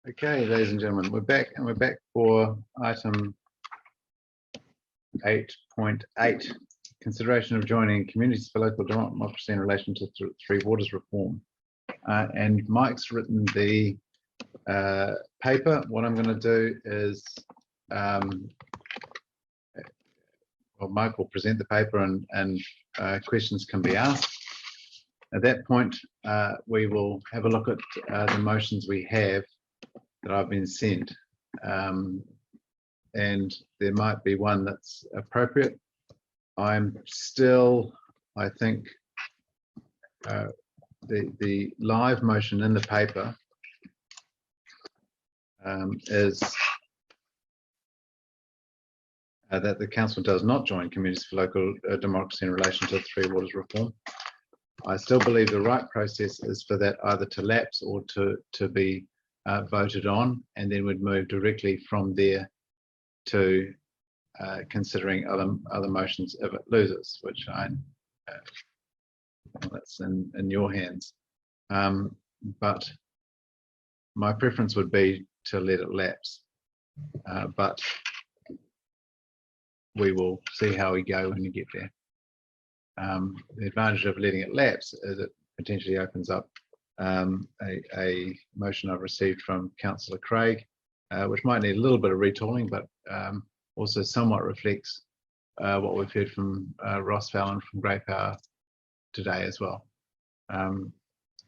Okay, ladies and gentlemen, we're back for item 8.8, consideration of joining Communities for Local Democracy in relation to Three Waters reform. And Mike's written the paper. What I'm going to do is, well, Mike will present the paper and questions can be asked. At that point, we will have a look at the motions we have that I've been sent, and there might be one that's appropriate. I'm still, I think, the live motion in the paper is that the council does not join Communities for Local Democracy in relation to the Three Waters reform. I still believe the right process is for that either to lapse or to be voted on, and then we'd move directly from there to considering other motions if it loses, which that's in your hands. But my preference would be to let it lapse, but we will see how we go when we get there. The advantage of letting it lapse is it potentially opens up a motion I've received from Councillor Craig, which might need a little bit of retooling, but also somewhat reflects what we've heard from Ross Fallon from Grey Power today as well,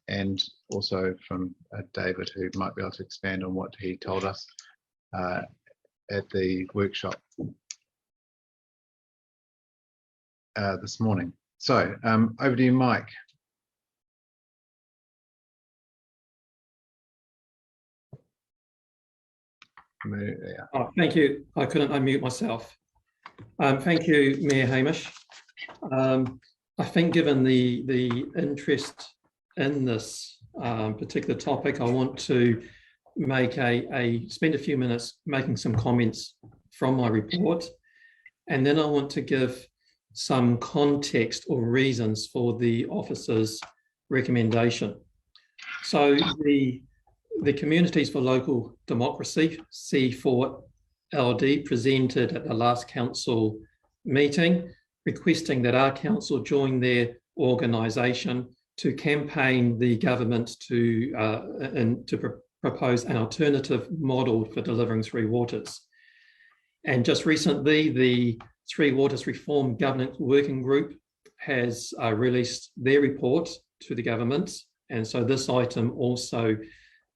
and also from David, who might be able to expand on what he told us at the workshop this morning. So over to you, Mike. Yeah. Oh, thank you. I couldn't unmute myself. Thank you, Mayor Hamish. I think given the interest in this particular topic, I want to make spend a few minutes making some comments from my report, and then I want to give some context or reasons for the officer's recommendation. So the Communities for Local Democracy, C4LD, presented at the last council meeting requesting that our council join their organisation to campaign the government to propose an alternative model for delivering Three Waters. And just recently, the Three Waters Reform Governance Working Group has released their report to the government. And so this item also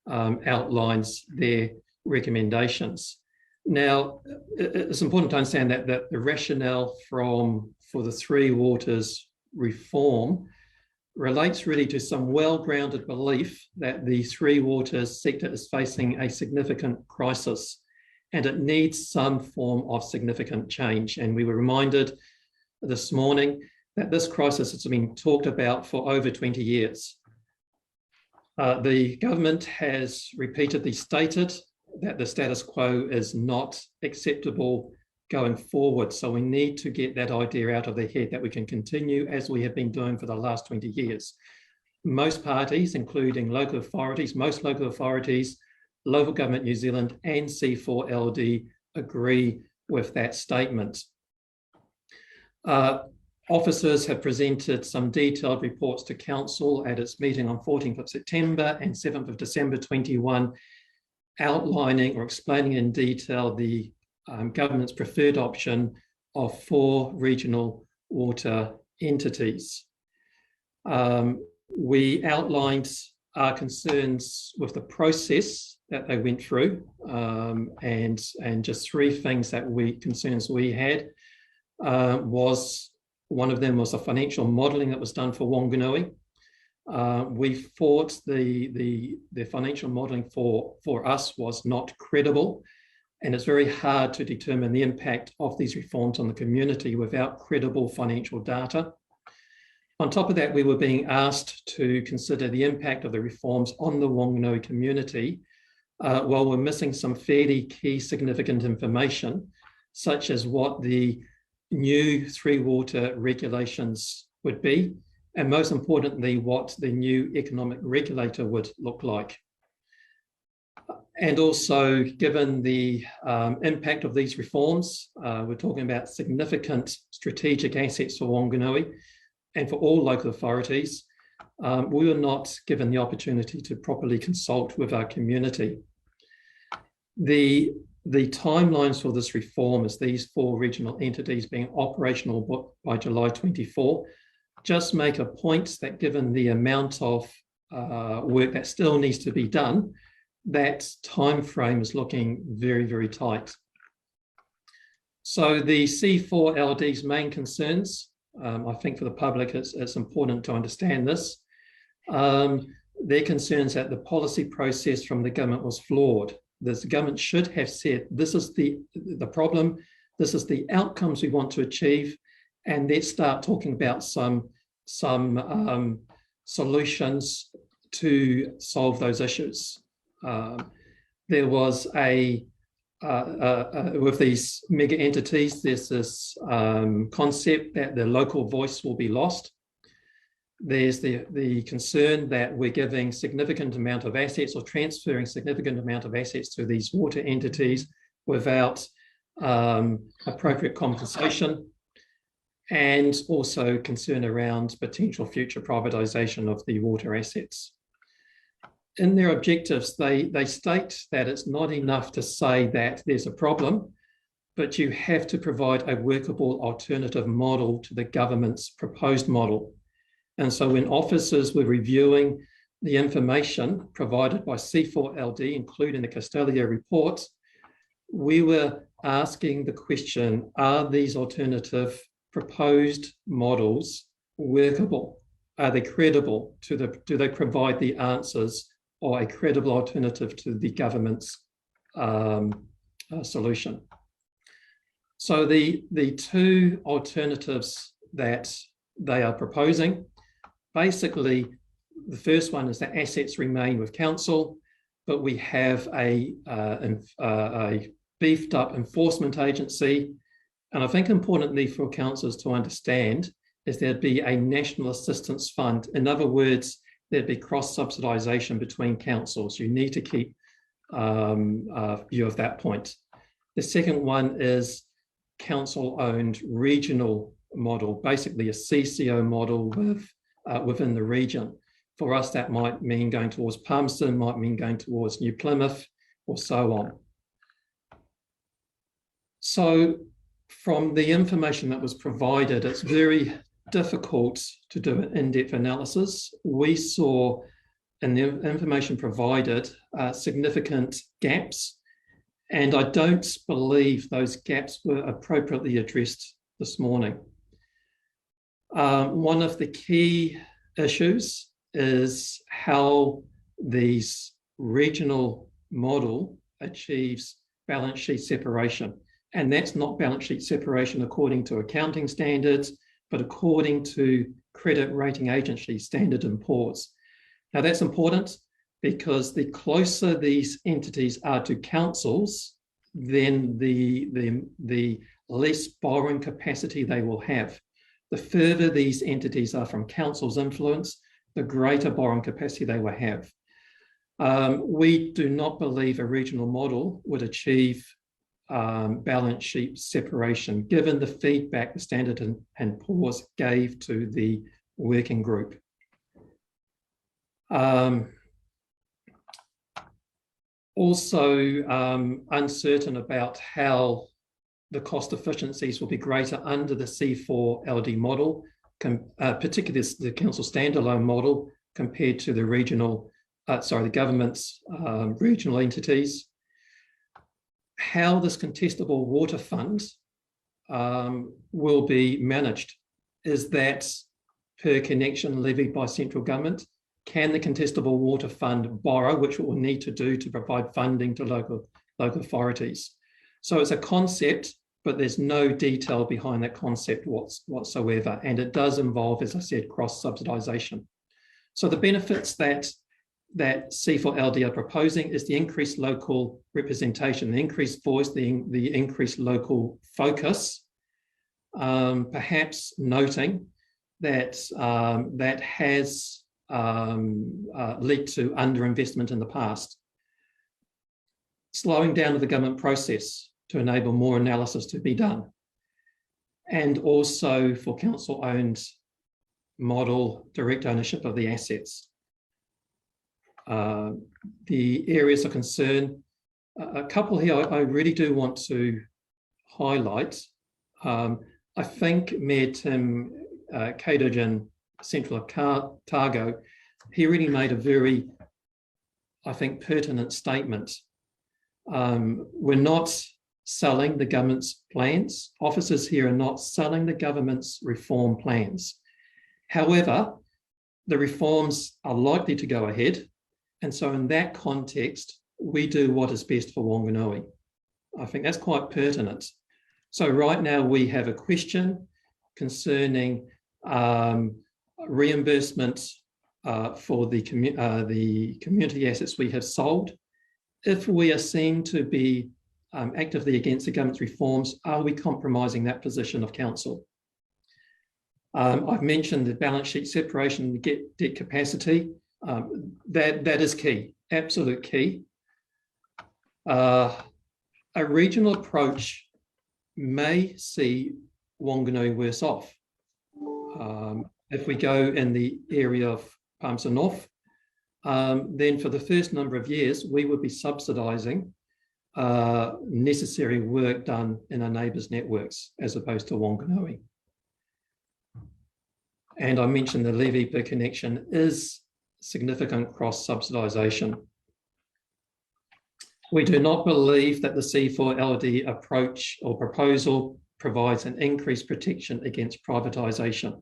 outlines their recommendations. Now, it's important to understand that the rationale for the Three Waters reform relates really to some well-grounded belief that the Three Waters sector is facing a significant crisis and it needs some form of significant change. And we were reminded this morning that this crisis has been talked about for over 20 years. The government has repeatedly stated that the status quo is not acceptable going forward. So we need to get that idea out of their head that we can continue as we have been doing for the last 20 years. Most parties, including local authorities, most local authorities, Local Government New Zealand and C4LD agree with that statement. Officers have presented some detailed reports to Council at its meeting on 14th of September and 7th of December 21, outlining or explaining in detail the government's preferred option of 4 regional water entities. We outlined our concerns with the process that they went through, and just 3 things concerns we had one of them was the financial modelling that was done for Whanganui. We thought the financial modelling for us was not credible, and it's very hard to determine the impact of these reforms on the community without credible financial data. On top of that, we were being asked to consider the impact of the reforms on the Whanganui community while we're missing some fairly key significant information, such as what the new Three Water regulations would be, and most importantly, what the new economic regulator would look like. And also, given the impact of these reforms, we're talking about significant strategic assets for Whanganui and for all local authorities. We were not given the opportunity to properly consult with our community. The timelines for this reform is these 4 regional entities being operational by July 24. Just make a point that given the amount of work that still needs to be done, that time frame is looking very, very tight. So the C4LD's main concerns, I think for the public, it's important to understand this. Their concerns that the policy process from the government was flawed. The government should have said, this is the problem, this is the outcomes we want to achieve, and let's start talking about some solutions to solve those issues. There was with these mega entities, there's this concept that the local voice will be lost. There's the concern that we're giving significant amount of assets or transferring significant amount of assets to these water entities without appropriate compensation, and also concern around potential future privatisation of the water assets. In their objectives, they state that it's not enough to say that there's a problem, but you have to provide a workable alternative model to the government's proposed model. And so when officers were reviewing the information provided by C4LD, including the Castellio reports, we were asking the question, are these alternative proposed models workable? Are they credible? Do they provide the answers or a credible alternative to the government's solution? So the 2 alternatives that they are proposing, basically, the first one is that assets remain with council, but we have a beefed up enforcement agency. And I think importantly for councils to understand is there'd be a national assistance fund. In other words, there'd be cross-subsidisation between councils. You need to keep view of that point. The second one is council-owned regional model, basically a CCO model within the region. For us, that might mean going towards Palmerston, might mean going towards New Plymouth, or so on. So from the information that was provided, it's very difficult to do an in-depth analysis. We saw in the information provided significant gaps, and I don't believe those gaps were appropriately addressed this morning. One of the key issues is how this regional model achieves balance sheet separation. And that's not balance sheet separation according to accounting standards, but according to credit rating agency Standard & Poor's. Now that's important because the closer these entities are to councils, then the less borrowing capacity they will have. The further these entities are from council's influence, the greater borrowing capacity they will have. We do not believe a regional model would achieve balance sheet separation, given the feedback the Standard & Poor's gave to the working group. Also uncertain about how the cost efficiencies will be greater under the C4LD model, particularly the council standalone model compared to the regional, the government's regional entities. How this contestable water fund will be managed. Is that per connection levied by central government? Can the contestable water fund borrow, which it will need to do to provide funding to local authorities? So it's a concept, but there's no detail behind that concept whatsoever. And it does involve, as I said, cross-subsidisation. So the benefits that C4LD are proposing is the increased local representation, the increased voice, the increased local focus, perhaps noting that that has led to underinvestment in the past. slowing down of the government process to enable more analysis to be done, and also for council-owned model direct ownership of the assets. The areas of concern, a couple here I really do want to highlight. I think Mayor Tim Cadogin, Central Otago, he really made a very, I think, pertinent statement. We're not selling the government's plans. Officers here are not selling the government's reform plans. However, the reforms are likely to go ahead. And so in that context, we do what is best for Whanganui. I think that's quite pertinent. So right now we have a question concerning reimbursement for the community assets we have sold. If we are seen to be actively against the government's reforms, are we compromising that position of council? I've mentioned the balance sheet separation and debt capacity. That is key, absolute key. A regional approach may see Whanganui worse off. If we go in the area of Palmerston North, then for the first number of years, we would be subsidising necessary work done in our neighbours' networks as opposed to Whanganui. And I mentioned the levy per connection is significant cross-subsidisation. We do not believe that the C4LD approach or proposal provides an increased protection against privatisation.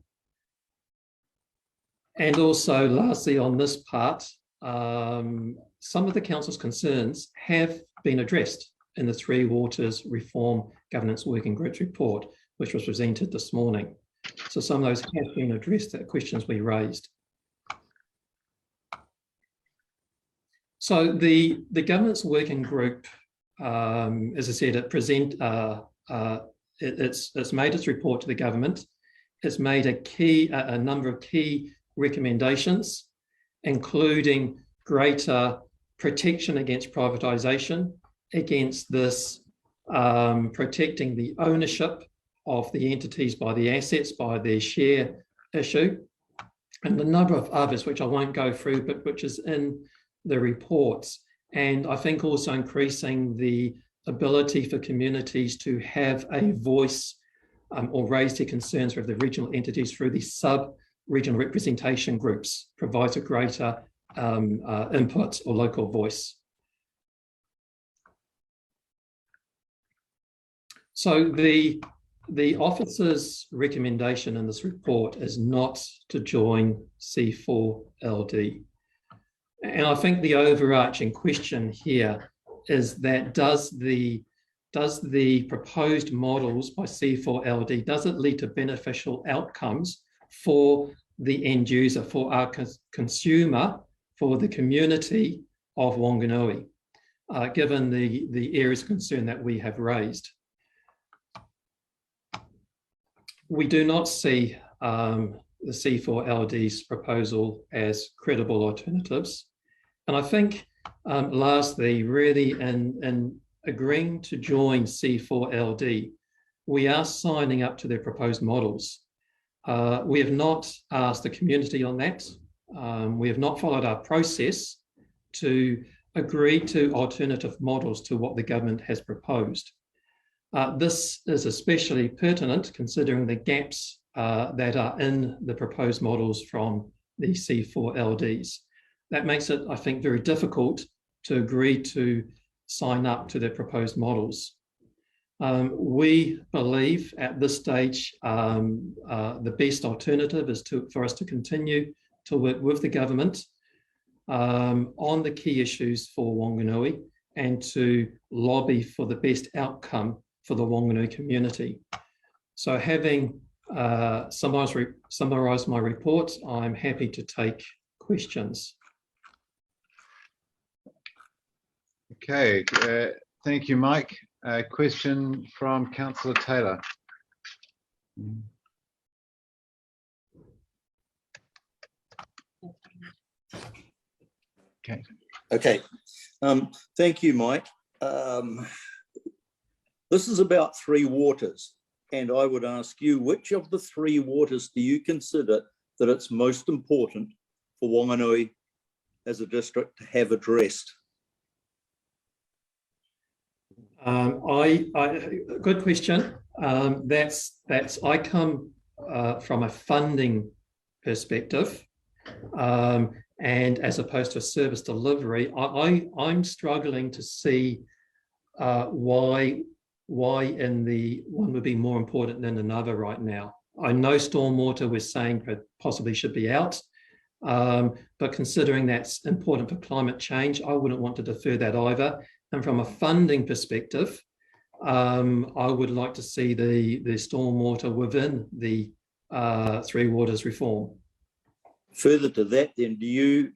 And also, lastly, on this part, some of the council's concerns have been addressed in the Three Waters Reform Governance Working Group's report, which was presented this morning. So some of those have been addressed, the questions we raised. So the government's working group, as I said, it's made its report to the government. It's made a number of key recommendations, including greater protection against privatisation, against this protecting the ownership of the entities by the assets, by their share issue, and a number of others which I won't go through, but which is in the reports. And I think also increasing the ability for communities to have a voice or raise their concerns with the regional entities through the sub-regional representation groups provides a greater input or local voice. So the officer's recommendation in this report is not to join C4LD. And I think the overarching question here is that does the proposed models by C4LD, does it lead to beneficial outcomes for the end user, for our consumer, for the community of Whanganui, given the areas of concern that we have raised? We do not see the C4LD's proposal as credible alternatives. And I think, lastly, really in agreeing to join C4LD, we are signing up to their proposed models. We have not asked the community on that. We have not followed our process to agree to alternative models to what the government has proposed. This is especially pertinent considering the gaps that are in the proposed models from the C4LDs. That makes it, I think, very difficult to agree to sign up to their proposed models. We believe at this stage the best alternative is for us to continue to work with the government on the key issues for Whanganui and to lobby for the best outcome for the Whanganui community. So having summarised my report, I'm happy to take questions. Okay, thank you, Mike. Question from Councillor Taylor. Okay. Okay. Thank you, Mike. This is about three waters, and I would ask you, which of the three waters do you consider that it's most important for Whanganui as a district to have addressed? Good question. I come from a funding perspective, and as opposed to a service delivery, I'm struggling to see why in the one would be more important than another right now. I know stormwater we're saying possibly should be out, but considering that's important for climate change, I wouldn't want to defer that either. And from a funding perspective, I would like to see the stormwater within the Three Waters reform. Further to that, then, do you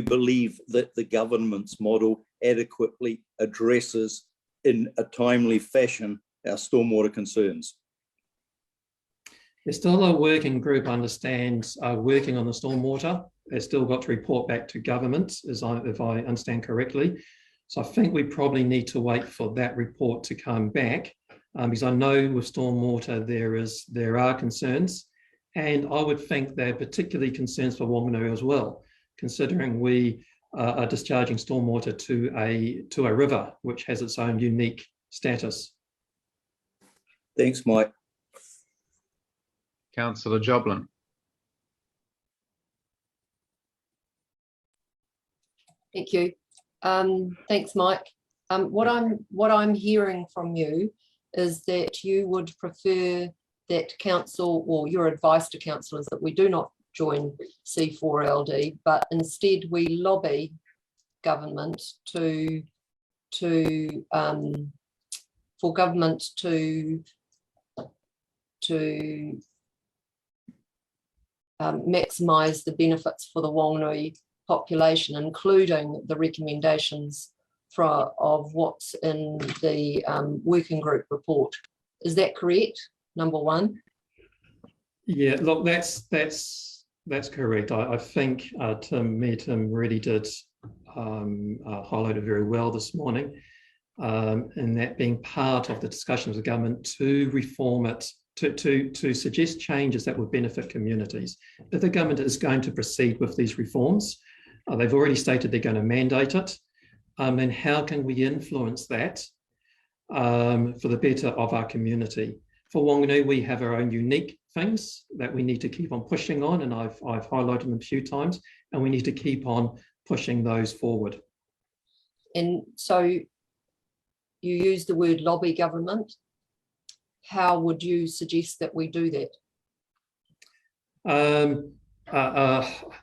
believe that the government's model adequately addresses in a timely fashion our stormwater concerns? There's still a working group, I understand, working on the stormwater. They've still got to report back to government, if I understand correctly. So I think we probably need to wait for that report to come back, because I know with stormwater there are concerns, and I would think they're particularly concerns for Whanganui as well, considering we are discharging stormwater to a river which has its own unique status. Thanks, Mike. Councillor Joblin. Thank you. Thanks, Mike. What I'm hearing from you is that you would prefer that council, or your advice to council is that we do not join C4LD, but instead we lobby government for government to maximise the benefits for the Whanganui population, including the recommendations of what's in the working group report. Is that correct? Number one. Yeah, look, that's correct. I think Tim really did highlight it very well this morning, and that being part of the discussions with government to reform it, to suggest changes that would benefit communities. If the government is going to proceed with these reforms, they've already stated they're going to mandate it, and how can we influence that for the better of our community? For Whanganui, we have our own unique things that we need to keep on pushing on, and I've highlighted them a few times, and we need to keep on pushing those forward. And so you use the word lobby government. How would you suggest that we do that?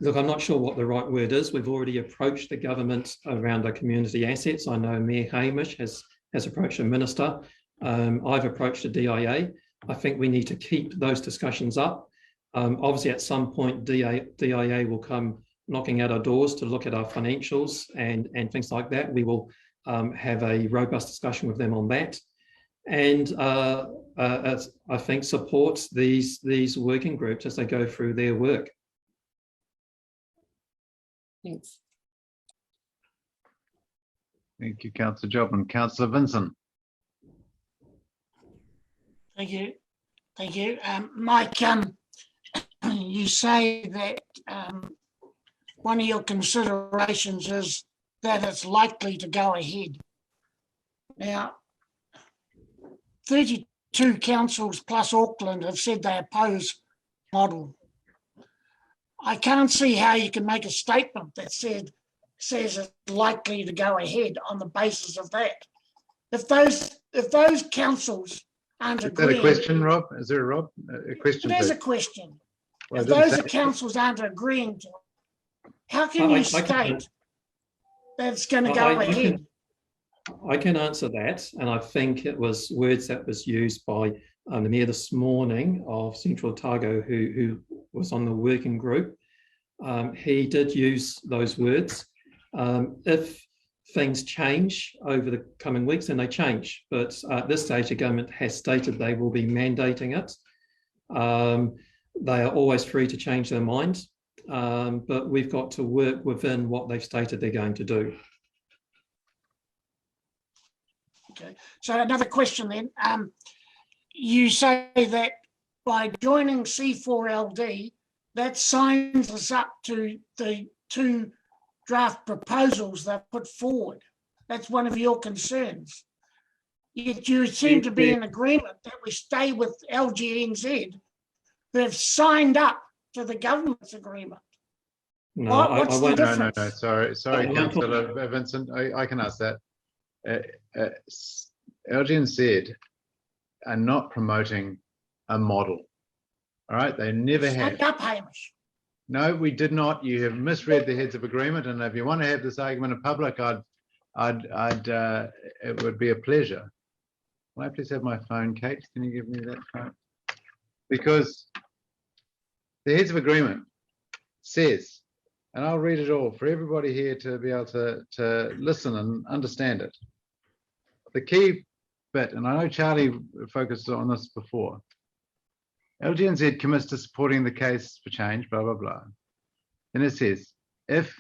Look, I'm not sure what the right word is. We've already approached the government around our community assets. I know Mayor Hamish has approached the minister. I've approached the DIA. I think we need to keep those discussions up. Obviously, at some point, DIA will come knocking at our doors to look at our financials and things like that. We will have a robust discussion with them on that. And I think supports these working groups as they go through their work. Thanks. Thank you, Councillor Joblin. Councillor Vincent. Thank you. Thank you. Mike, you say that one of your considerations is that it's likely to go ahead. Now, 32 councils plus Auckland have said they oppose model. I can't see how you can make a statement that says it's likely to go ahead on the basis of that. If those councils aren't agreeing... Is that a question, Rob? Is there a question? It is a question. Well, if those councils aren't agreeing to it, how can you state that it's going to go ahead? I can answer that, and I think it was words that was used by the Mayor this morning of Central Otago, who was on the working group. He did use those words. If things change over the coming weeks, then they change. But at this stage, the government has stated they will be mandating it. They are always free to change their minds, but we've got to work within what they've stated they're going to do. Okay. So another question then. You say that by joining C4LD, that signs us up to the 2 draft proposals they've put forward. That's one of your concerns. Yet you seem to be in agreement that we stay with LGNZ, who have signed up to the government's agreement. No, What's the won't. difference? No, sorry, I won't Councillor Vincent, I can ask that. LGNZ are not promoting a model. All right, they never have. Stand up, Hamish. No, we did not. You have misread the heads of agreement, and if you want to have this argument in public, it would be a pleasure. Will I please have my phone, Kate? Can you give me that phone? Because the heads of agreement says, and I'll read it all for everybody here to be able to listen and understand it. The key bit, and I know Charlie focused on this before, LGNZ commits to supporting the case for change, blah, blah, blah. And it says, if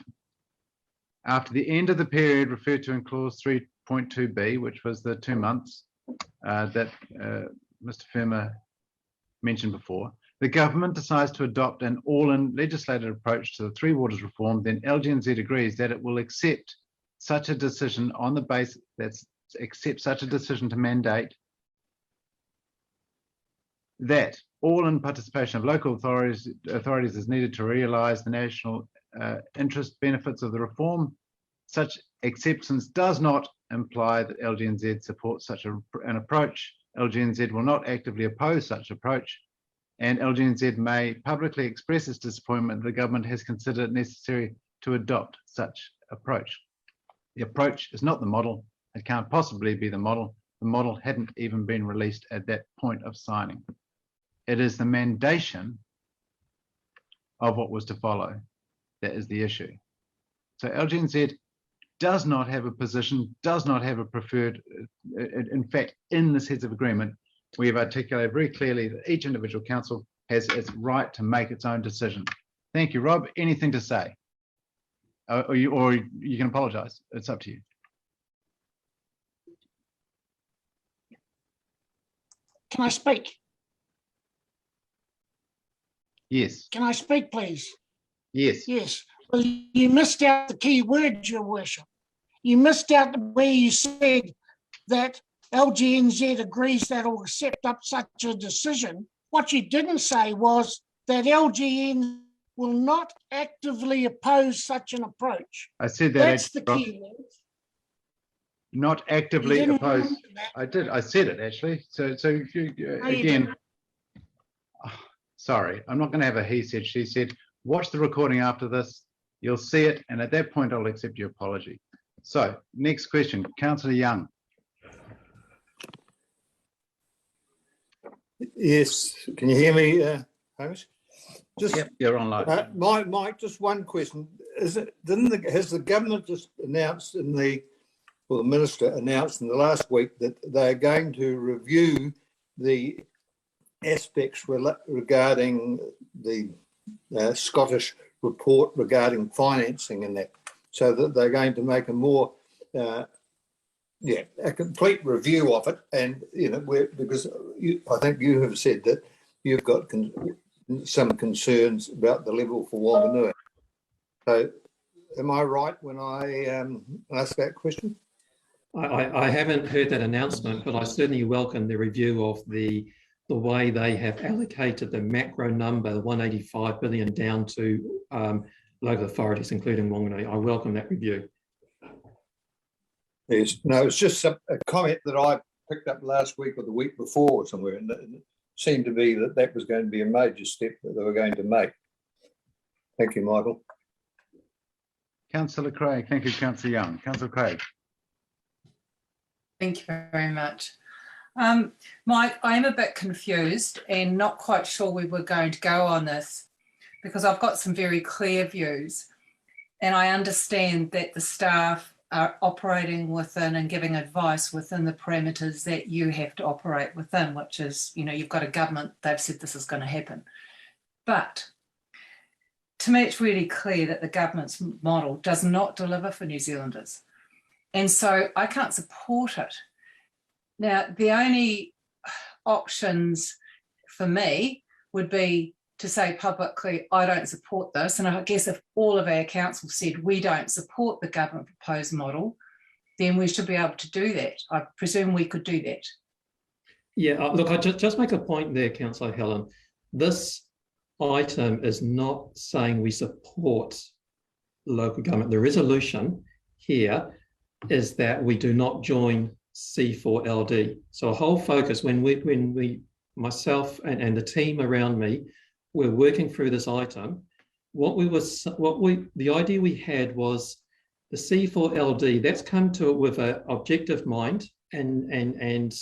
after the end of the period referred to in clause 3.2b, which was the 2 months that Mr. Firma mentioned before, the government decides to adopt an all-in legislative approach to the Three Waters reform, then LGNZ agrees that it will accept such a decision on the basis to mandate that all-in participation of local authorities is needed to realise the national interest benefits of the reform. Such acceptance does not imply that LGNZ supports such an approach. LGNZ will not actively oppose such approach, and LGNZ may publicly express its disappointment that the government has considered it necessary to adopt such approach. The approach is not the model. It can't possibly be the model. The model hadn't even been released at that point of signing. It is the mandation of what was to follow that is the issue. So LGNZ does not have a position, does not have a preferred, in fact, in this heads of agreement, we have articulated very clearly that each individual council has its right to make its own decision. Thank you, Rob. Anything to say? Or you can apologise. It's up to you. Can I speak? Yes. Can I speak, please? Yes. Yes. Well, you missed out the key word, Your Worship. You missed out where you said that LGNZ agrees that will accept up such a decision. What you didn't say was that LGN will not actively oppose such an approach. I said that. That's the key word. Not actively You didn't oppose. mention that. I did. I said it actually. So No, you again, didn't. sorry, I'm not going to have a he said, she said. Watch the recording after this. You'll see it, and at that point, I'll accept your apology. So, next question, Councillor Young. Yes, can you hear me, Hamish? Just, Yep, you're online. Mike, just one question. Has the government just announced the minister announced in the last week that they're going to review the aspects regarding the Scottish report regarding financing and that, so that they're going to make a more a complete review of it, and because I think you have said that you've got some concerns about the level for Whanganui. So am I right when I ask that question? I haven't heard that announcement, but I certainly welcome the review of the way they have allocated the macro number, the 185 billion, down to local authorities, including Whanganui. I welcome that review. Yes, no, it's just a comment that I picked up last week or the week before or somewhere, and it seemed to be that was going to be a major step that they were going to make. Thank you, Michael. Councillor Craig. Thank you, Councillor Young. Councillor Craig. Thank you very much. Mike, I am a bit confused and not quite sure where we're going to go on this, because I've got some very clear views, and I understand that the staff are operating within and giving advice within the parameters that you have to operate within, which is, you've got a government, they've said this is going to happen. But to me, it's really clear that the government's model does not deliver for New Zealanders. And so I can't support it. Now, the only options for me would be to say publicly, I don't support this. And I guess if all of our council said we don't support the government proposed model, then we should be able to do that. I presume we could do that. Yeah, look, I just make a point there, Councillor Helen. This item is not saying we support local government. The resolution here is that we do not join C4LD. So a whole focus when we myself and the team around me were working through this item, the idea we had was the C4LD, that's come to it with an objective mind and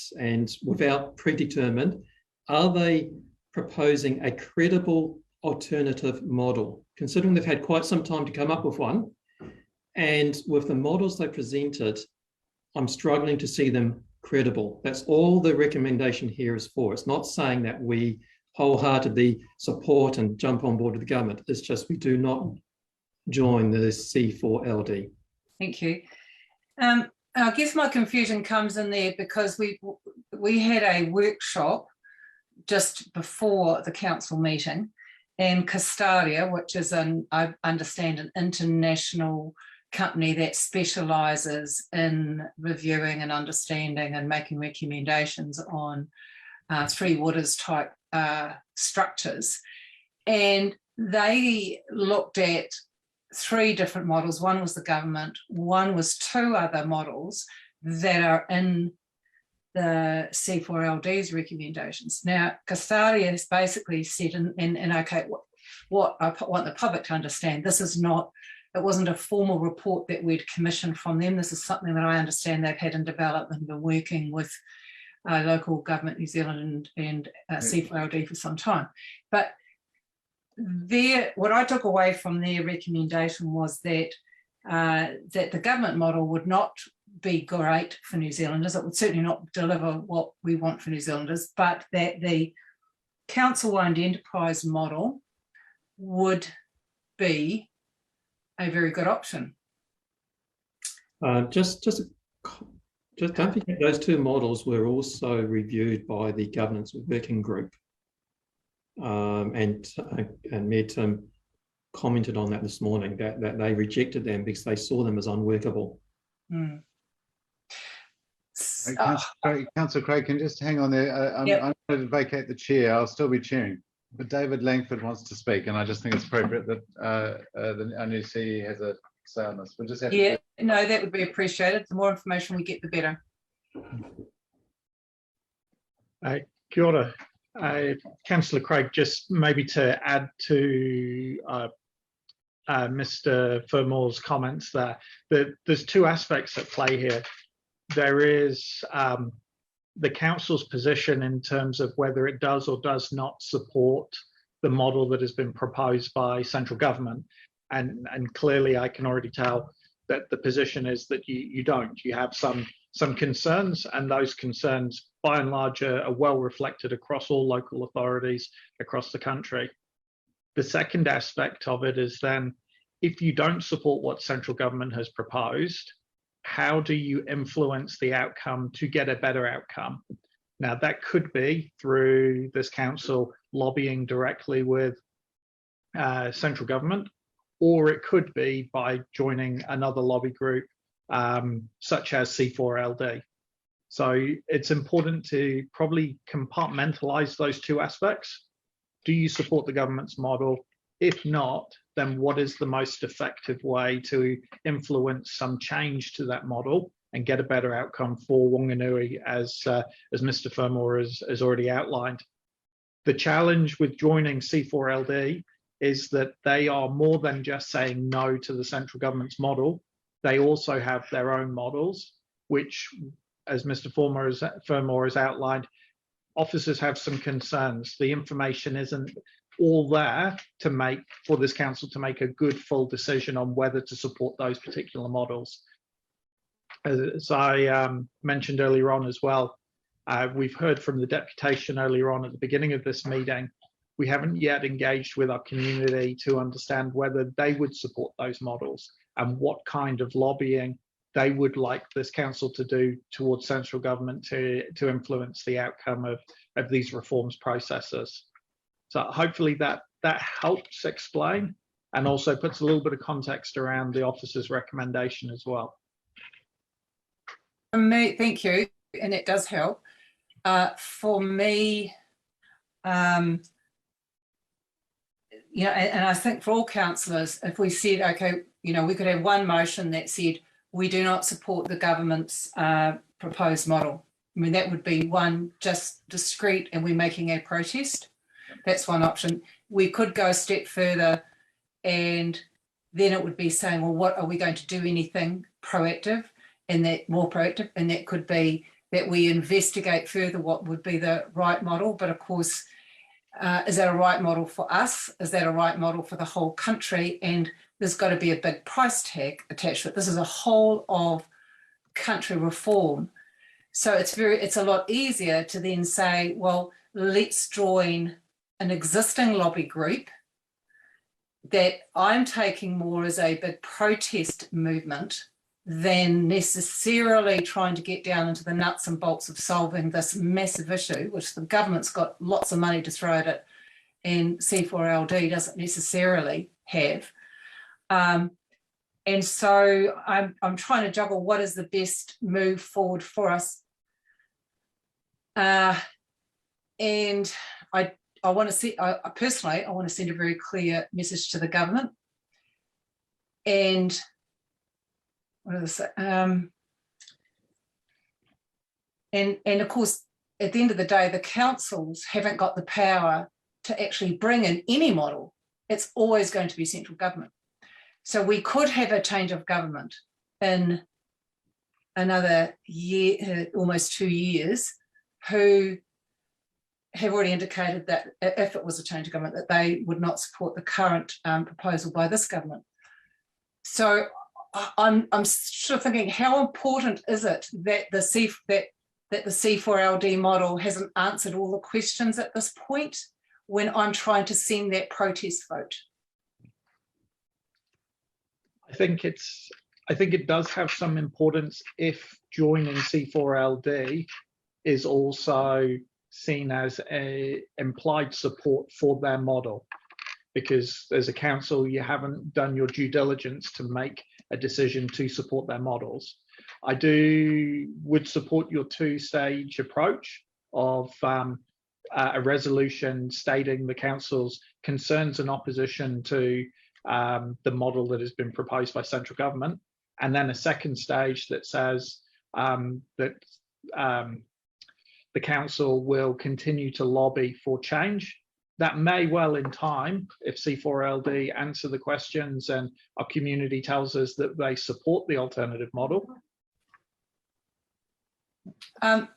without predetermined, are they proposing a credible alternative model, considering they've had quite some time to come up with one. And with the models they presented, I'm struggling to see them credible. That's all the recommendation here is for. It's not saying that we wholeheartedly support and jump on board with the government. It's just we do not join the C4LD. Thank you. I guess my confusion comes in there because we had a workshop just before the council meeting, and Castadia, which is I understand, an international company that specialises in reviewing and understanding and making recommendations on three waters type structures. And they looked at three different models. One was the government, one was two other models that are in the C4LD's recommendations. Now, Castadia has basically said, and okay, what I want the public to understand, this is not, it wasn't a formal report that we'd commissioned from them. This is something that I understand they've had in development and been working with local government New Zealand and C4LD for some time. But what I took away from their recommendation was that that the government model would not be great for New Zealanders. It would certainly not deliver what we want for New Zealanders, but that the council-owned enterprise model would be a very good option. Just don't forget those two models were also reviewed by the governance working group. And Mayor Tim commented on that this morning, that they rejected them because they saw them as unworkable. Mm. Councillor Craig, can you just hang on there? I'm going to vacate the chair. I'll still be chairing. But David Langford wants to speak, and I just think it's appropriate that our new CEO has a say on this. We'll just have no, that would be appreciated. The more information we get, the better. Kia ora. Councillor Craig, just maybe to add to Mr. Fermore's comments there, there's two aspects at play here. There is the council's position in terms of whether it does or does not support the model that has been proposed by central government. And clearly I can already tell that the position is that you don't. You have some concerns, and those concerns by and large are well reflected across all local authorities across the country. The second aspect of it is then, if you don't support what central government has proposed, how do you influence the outcome to get a better outcome? Now, that could be through this council lobbying directly with central government, or it could be by joining another lobby group such as C4LD. So it's important to probably compartmentalize those two aspects. Do you support the government's model? If not, then what is the most effective way to influence some change to that model and get a better outcome for Whanganui, as Mr. Fermore has already outlined? The challenge with joining C4LD is that they are more than just saying no to the central government's model. They also have their own models, which, as Mr. Fermore has outlined, officers have some concerns. The information isn't all there to make for this council to make a good full decision on whether to support those particular models. As I mentioned earlier on as well, we've heard from the deputation earlier on at the beginning of this meeting. We haven't yet engaged with our community to understand whether they would support those models and what kind of lobbying they would like this council to do towards central government to influence the outcome of these reforms processes. So hopefully that helps explain and also puts a little bit of context around the officer's recommendation as well. Thank you, and it does help. For me, you know, and I think for all councillors, if we said, okay, you know, we could have one motion that said, we do not support the government's proposed model. I mean, that would be one just discreet and we're making a protest. That's one option. We could go a step further and then it would be saying, well, what are we going to do anything proactive and that more proactive? And that could be that we investigate further what would be the right model. But of course, is that a right model for us? Is that a right model for the whole country? And there's got to be a big price tag attached to it. This is a whole of country reform. So it's a lot easier to then say, well, let's join an existing lobby group that I'm taking more as a big protest movement than necessarily trying to get down into the nuts and bolts of solving this massive issue, which the government's got lots of money to throw at it and C4LD doesn't necessarily have. And so I'm trying to juggle what is the best move forward for us. And I want to see, personally, I want to send a very clear message to the government. And what does it say? And of course, at the end of the day, the councils haven't got the power to actually bring in any model. It's always going to be central government. So we could have a change of government in another year, almost 2 years, who have already indicated that if it was a change of government, that they would not support the current proposal by this government. So I'm sort of thinking, how important is it that the C4LD model hasn't answered all the questions at this point when I'm trying to send that protest vote? I think it does have some importance if joining C4LD is also seen as a implied support for their model, because as a council you haven't done your due diligence to make a decision to support their models. I would support your two-stage approach of a resolution stating the council's concerns and opposition to the model that has been proposed by central government, and then a second stage that says that the council will continue to lobby for change. That may well in time, if C4LD answer the questions and our community tells us that they support the alternative model.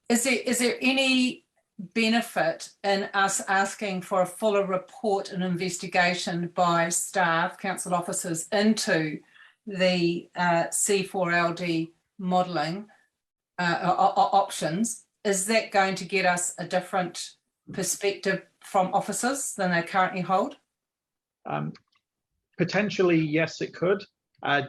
Is there any benefit in us asking for a fuller report and investigation by staff, council officers, into the C4LD modelling options? Is that going to get us a different perspective from officers than they currently hold? Potentially, yes, it could,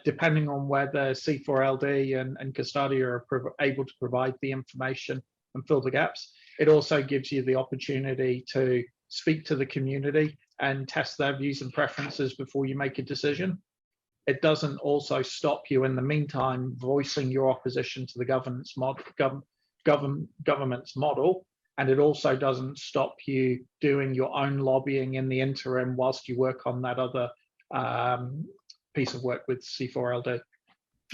depending on whether C4LD and Custodia are able to provide the information and fill the gaps. It also gives you the opportunity to speak to the community and test their views and preferences before you make a decision. It doesn't also stop you in the meantime voicing your opposition to the government's model, and it also doesn't stop you doing your own lobbying in the interim whilst you work on that other piece of work with C4LD.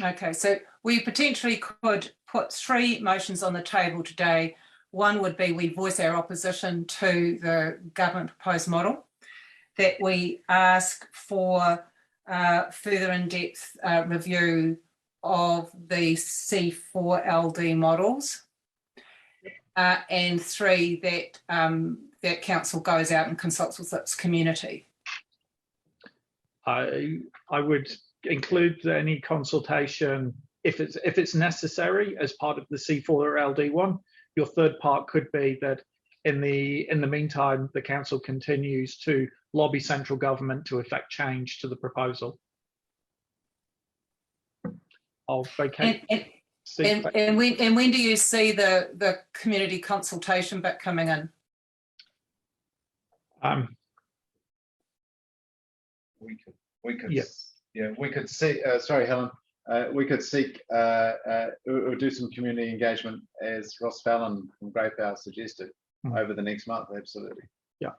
Okay, so we potentially could put 3 motions on the table today. One would be we voice our opposition to the government proposed model, that we ask for further in-depth review of the C4LD models, and 3, that council goes out and consults with its community. I would include any consultation if it's necessary as part of the C4LD one. Your third part could be that in the meantime, the council continues to lobby central government to effect change to the proposal. I'll vacate. And when do you see the community consultation bit coming in? We could, Yes. yeah, we could see. Sorry, Helen. We could seek or do some community engagement, as Ross Fallon from Greyfell suggested, over the next month. Absolutely. Yeah.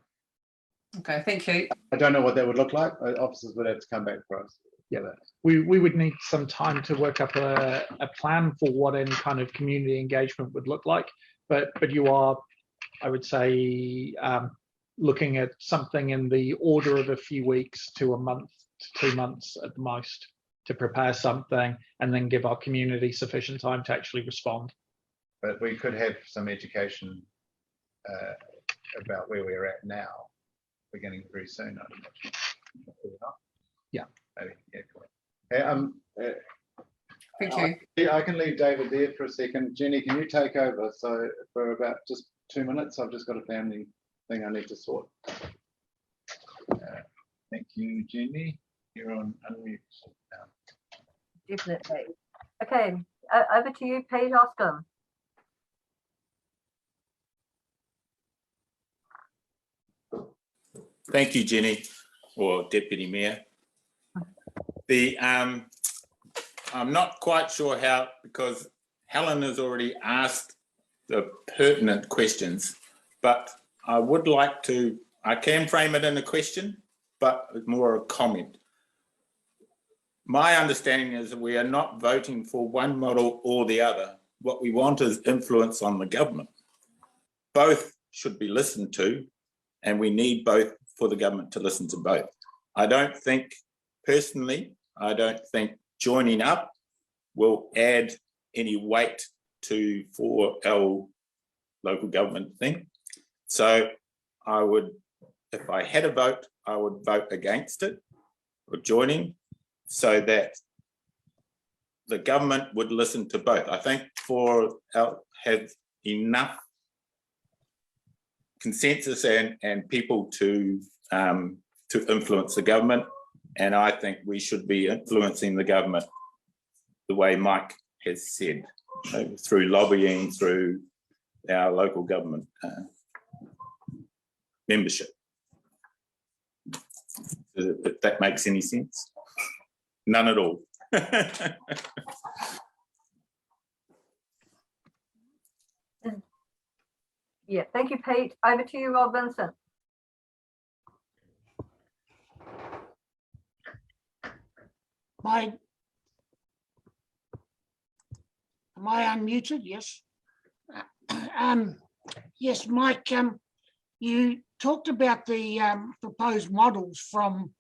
Okay, thank you. I don't know what that would look like. Officers would have to come back for us. Yeah, we would need some time to work up a plan for what any kind of community engagement would look like. But you are, I would say, looking at something in the order of a few weeks to a month to 2 months at the most to prepare something, and then give our community sufficient time to actually respond. But we could have some education about where we're at now, beginning very soon. I don't know. Yeah. Maybe. Yeah. Cool. Hey, Thank you. I can leave David there for a second. Jenny, can you take over? So for about just 2 minutes, I've just got a family thing I need to sort. Thank you, Jenny. You're on unmute now. Definitely. Okay, over to you, Pete Oscom. Thank you, Jenny, or Deputy Mayor. I'm not quite sure how, because Helen has already asked the pertinent questions, but I would like to, I can frame it in a question, but more a comment. My understanding is that we are not voting for one model or the other. What we want is influence on the government. Both should be listened to, and we need both for the government to listen to both. I don't think, personally, joining up will add any weight for our local government thing. So I would, if I had a vote, I would vote against it or joining, so that the government would listen to both. I think have enough consensus and people to influence the government, and I think we should be influencing the government the way Mike has said, through lobbying, through our local government membership. If that makes any sense. None at all. Yeah, thank you, Pete. Over to you, Rob Vincent. Am I unmuted? Yes. Yes, Mike, you talked about the proposed models from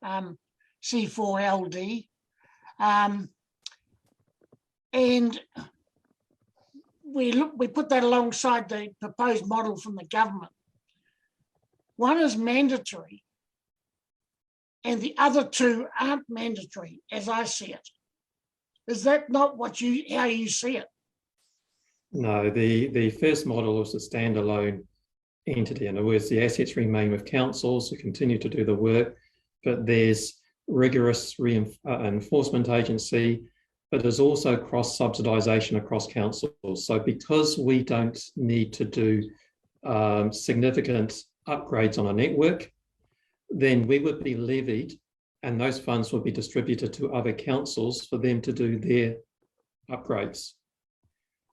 C4LD, and we put that alongside the proposed model from the government. One is mandatory, and the other two aren't mandatory, as I see it. Is that not how you see it? No, the first model was a standalone entity. In other words, the assets remain with councils who continue to do the work, but there's rigorous enforcement agency, but there's also cross-subsidisation across councils. So because we don't need to do significant upgrades on a network, then we would be levied and those funds would be distributed to other councils for them to do their upgrades.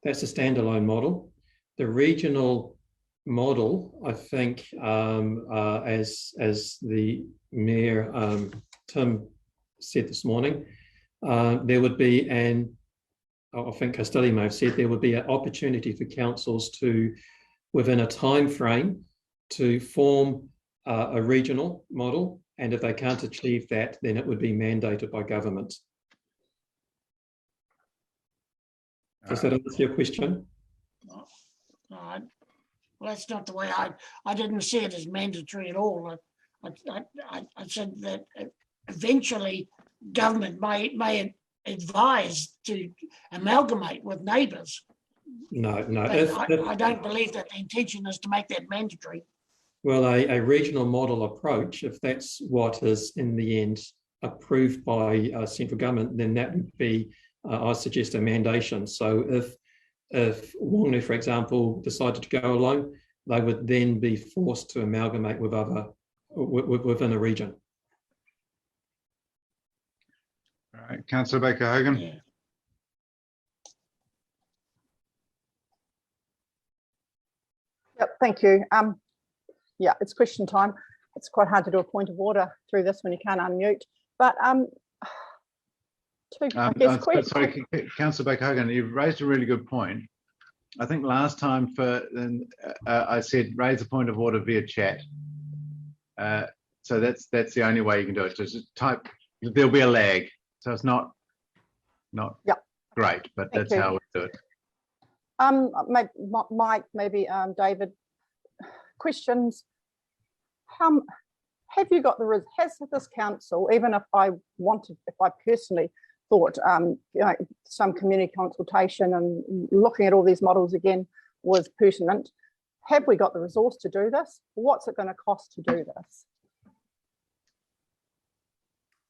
That's a standalone model. The regional model, I think, as the Mayor Tim said this morning, there would be I think Castelli may have said, there would be an opportunity for councils to, within a time frame, to form a regional model, and if they can't achieve that, then it would be mandated by government. Does that answer your question? No. Well, that's not the way I didn't see it as mandatory at all. I said that eventually government may advise to amalgamate with neighbours. No. I don't believe that the intention is to make that mandatory. Well, a regional model approach, if that's what is in the end approved by central government, then that would be I suggest a mandation. So if Whanganui, for example, decided to go alone, they would then be forced to amalgamate with other within a region. All right, Councillor Baker-Hogan. Yeah. Yep, thank you. Yeah, it's question time. It's quite hard to do a point of order through this when you can't unmute. But sorry, Councillor Baker-Hogan, you've raised a really good point. I think last time I said raise a point of order via chat. So that's the only way you can do it. Just type. There'll be a lag, so it's not great, but that's how we do it. Maybe, Mike, maybe David. Questions. Have you got has this council, even if I personally thought some community consultation and looking at all these models again was pertinent, have we got the resource to do this? What's it going to cost to do this?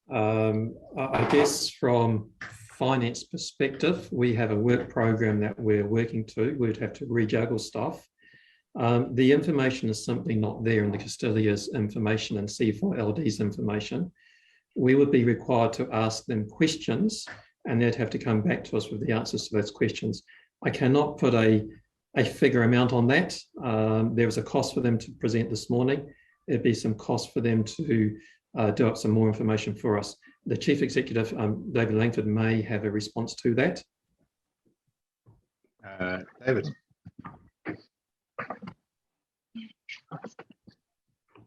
I guess from finance perspective, we have a work program that we're working to. We'd have to rejuggle stuff. The information is simply not there in the Castilia's information and C4LD's information. We would be required to ask them questions, and they'd have to come back to us with the answers to those questions. I cannot put a figure amount on that. There was a cost for them to present this morning. There'd be some cost for them to do up some more information for us. The Chief Executive, David Langford, may have a response to that. David.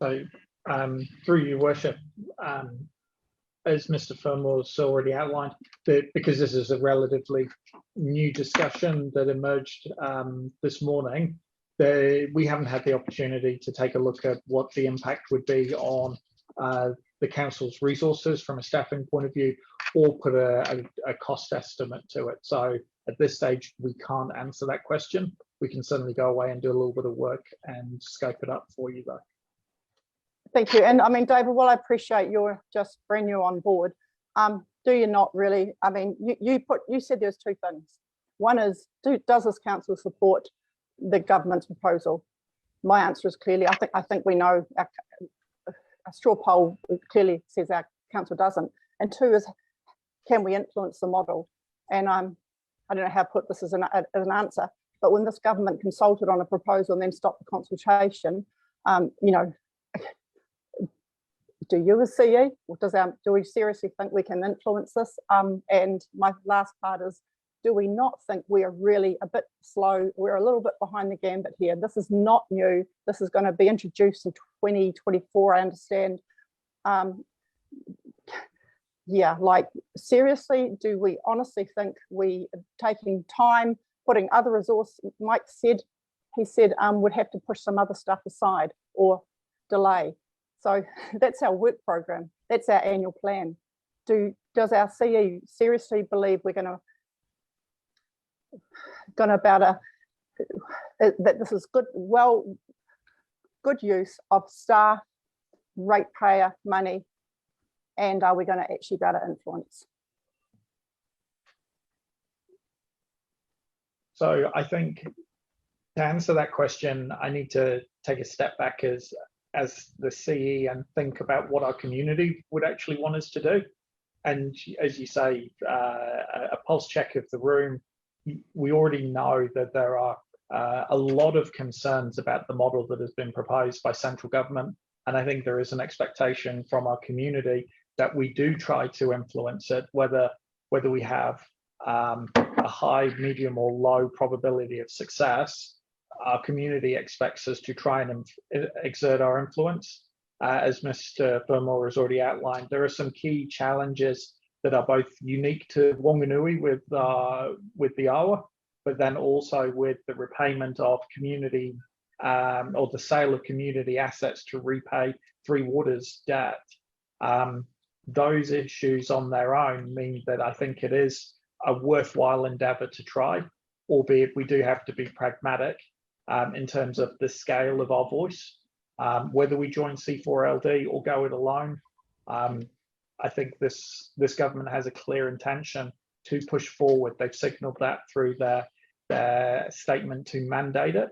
So, through your worship, as Mr. Fermore's already outlined, that because this is a relatively new discussion that emerged this morning, we haven't had the opportunity to take a look at what the impact would be on the council's resources from a staffing point of view, or put a cost estimate to it. So at this stage, we can't answer that question. We can certainly go away and do a little bit of work and scope it up for you, though. Thank you. And I mean, David, while I appreciate you're just brand new on board, do you not really? I mean, you said there's two things. One is, does this council support the government's proposal? My answer is clearly, I think we know. A straw poll clearly says our council doesn't. And two is, can we influence the model? And I don't know how to put this as an answer, but when this government consulted on a proposal and then stopped the consultation, you know, do you as CE, or do we seriously think we can influence this? And my last part is, do we not think we are really a bit slow? We're a little bit behind the gambit here. This is not new. This is going to be introduced in 2024, I understand. Yeah, like seriously, do we honestly think we are taking time, putting other resource, Mike said, he said would have to push some other stuff aside or delay. So that's our work program. That's our annual plan. Does our CE seriously believe we're going to that this is good use of staff, ratepayer money, and are we going to actually be able to influence? So I think to answer that question, I need to take a step back as the CE and think about what our community would actually want us to do. And as you say, a pulse check of the room, we already know that there are a lot of concerns about the model that has been proposed by central government. And I think there is an expectation from our community that we do try to influence it, whether we have a high, medium or low probability of success. Our community expects us to try and exert our influence. As Mr. Fermore has already outlined, there are some key challenges that are both unique to Whanganui with the AWA, but then also with the repayment of community or the sale of community assets to repay Three Waters debt. Those issues on their own mean that I think it is a worthwhile endeavour to try, albeit we do have to be pragmatic in terms of the scale of our voice. Whether we join C4LD or go it alone, I think this government has a clear intention to push forward. They've signalled that through their statement to mandate it.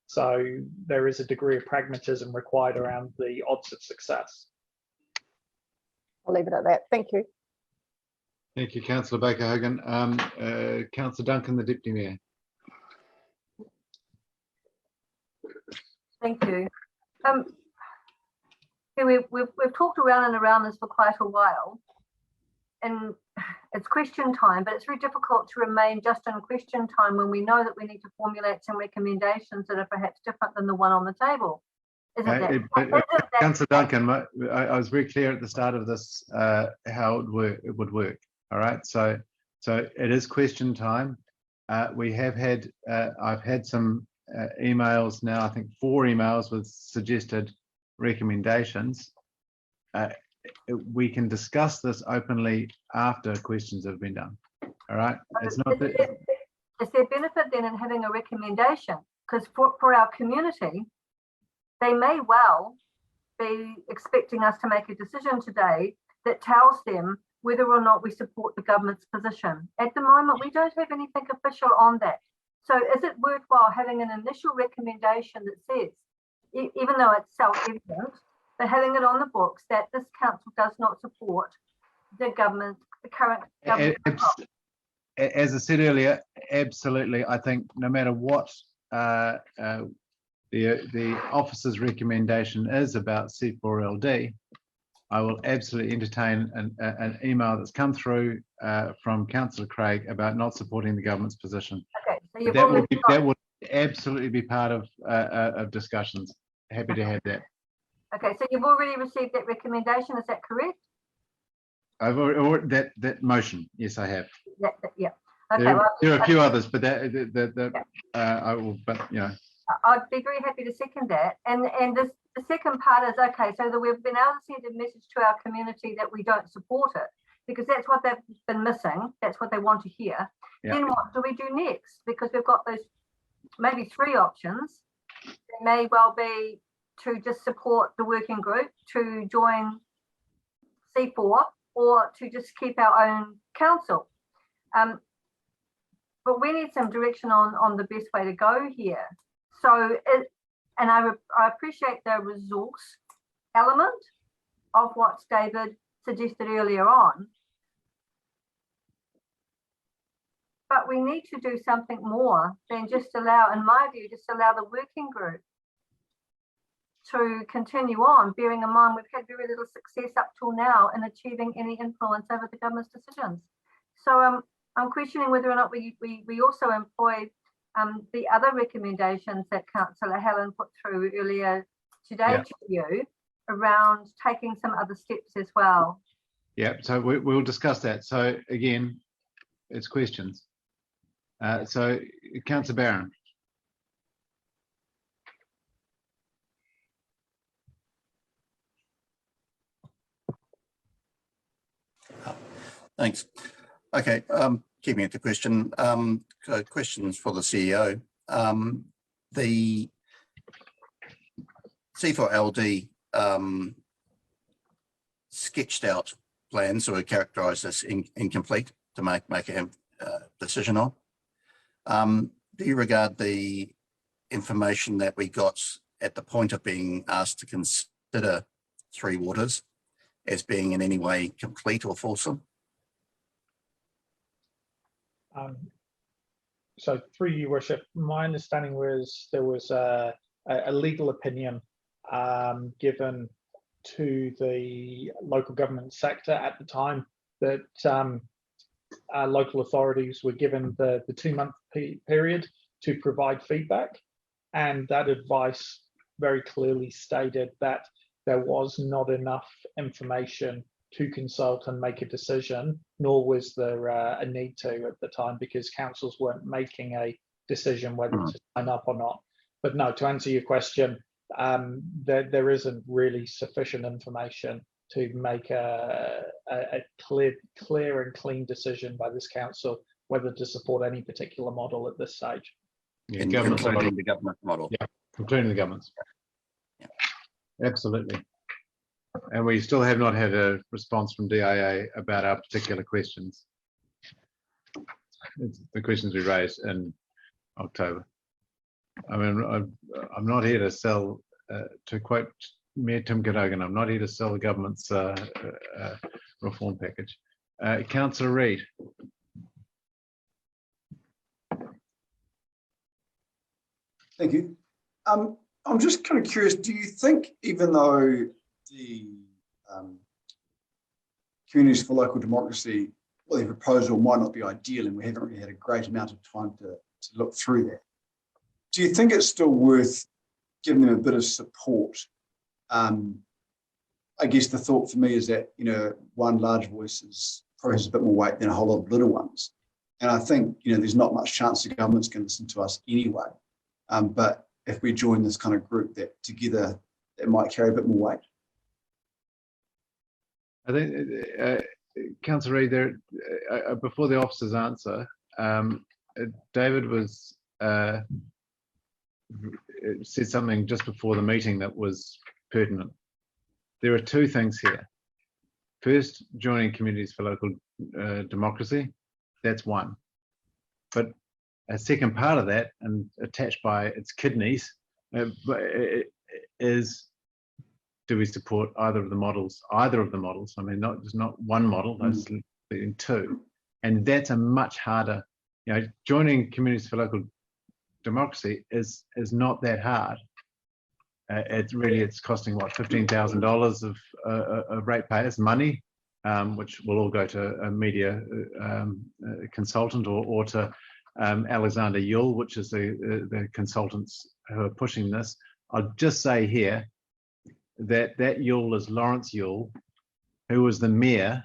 So there is a degree of pragmatism required around the odds of success. I'll leave it at that. Thank you. Thank you, Councillor Baker-Hogan. Councillor Duncan, the Deputy Mayor. Thank you. We've talked around and around this for quite a while, and it's question time, but it's very difficult to remain just in question time when we know that we need to formulate some recommendations that are perhaps different than the one on the table. Councillor Duncan, I was very clear at the start of this how it would work. All right, so it is question time. We have had, I've had some emails now, I think 4 emails with suggested recommendations. We can discuss this openly after questions have been done. All right, it's not that. Is there benefit then in having a recommendation? Because for our community, they may well be expecting us to make a decision today that tells them whether or not we support the government's position. At the moment, we don't have anything official on that. So is it worthwhile having an initial recommendation that says, even though it's self-evident, but having it on the books that this council does not support the government, the current government? As I said earlier, absolutely. I think no matter what the officer's recommendation is about C4LD, I will absolutely entertain an email that's come through from Councillor Craig about not supporting the government's position. Okay, so that would absolutely be part of discussions. Happy to have that. Okay, so you've already received that recommendation, is that correct? I've already that motion. Yes, I have. Yeah. Okay. There well, are a few others, but I will. But you know, I'd be very happy to second that. And the second part is, okay, so that we've been able to send a message to our community that we don't support it, because that's what they've been missing. That's what they want to hear. Yeah. Then what do we do next? Because we've got those maybe 3 options. It may well be to just support the working group, to join C4, or to just keep our own council. But we need some direction on the best way to go here. So, I appreciate the resource element of what David suggested earlier on. But we need to do something more than just allow, in my view, just allow the working group to continue on, bearing in mind we've had very little success up till now in achieving any influence over the government's decisions. So I'm questioning whether or not we also employ the other recommendations that Councillor Helen put through earlier today to you around taking some other steps as well. Yeah, so we'll discuss that. So again, it's questions. So Councillor Barron. Thanks. Okay, keeping it to question. So questions for the CEO. The C4LD sketched out plans were characterised as incomplete to make a decision on. Do you regard the information that we got at the point of being asked to consider Three Waters as being in any way complete or fulsome? So through you, Worship, my understanding was there was a legal opinion given to the local government sector at the time that local authorities were given the 2-month period to provide feedback, and that advice very clearly stated that there was not enough information to consult and make a decision, nor was there a need to at the time, because councils weren't making a decision whether to sign up or not. But no, to answer your question, there isn't really sufficient information to make a clear and clean decision by this council whether to support any particular model at this stage. Yeah, including the government model. Yeah, including the government's. Yeah. Absolutely. And we still have not had a response from DIA about our particular questions. It's the questions we raised in October. I mean, I'm not here to sell, to quote Mayor Tim Cadogan, I'm not here to sell the government's reform package. Councillor Reid. Thank you. I'm just kind of curious, do you think even though the Communities for Local Democracy, well, the proposal might not be ideal and we haven't really had a great amount of time to look through that, do you think it's still worth giving them a bit of support? I guess the thought for me is that, you know, one large voice probably has a bit more weight than a whole lot of little ones. And I think, you know, there's not much chance the government's going to listen to us anyway. But if we join this kind of group that together, it might carry a bit more weight. I think, Councillor Reid, there, before the officer's answer, David was said something just before the meeting that was pertinent. There are two things here. First, joining Communities for Local Democracy, that's one. But a second part of that, and attached by its kidneys, is, do we support either of the models? Either of the models. I mean, not just not one model, those being two. And that's a much harder, you know, joining Communities for Local Democracy is not that hard. It's costing what, $15,000 of ratepayers' money, which will all go to a media consultant or to Alexander Yule, which is the consultants who are pushing this. I'll just say here that Yule is Lawrence Yule, who was the mayor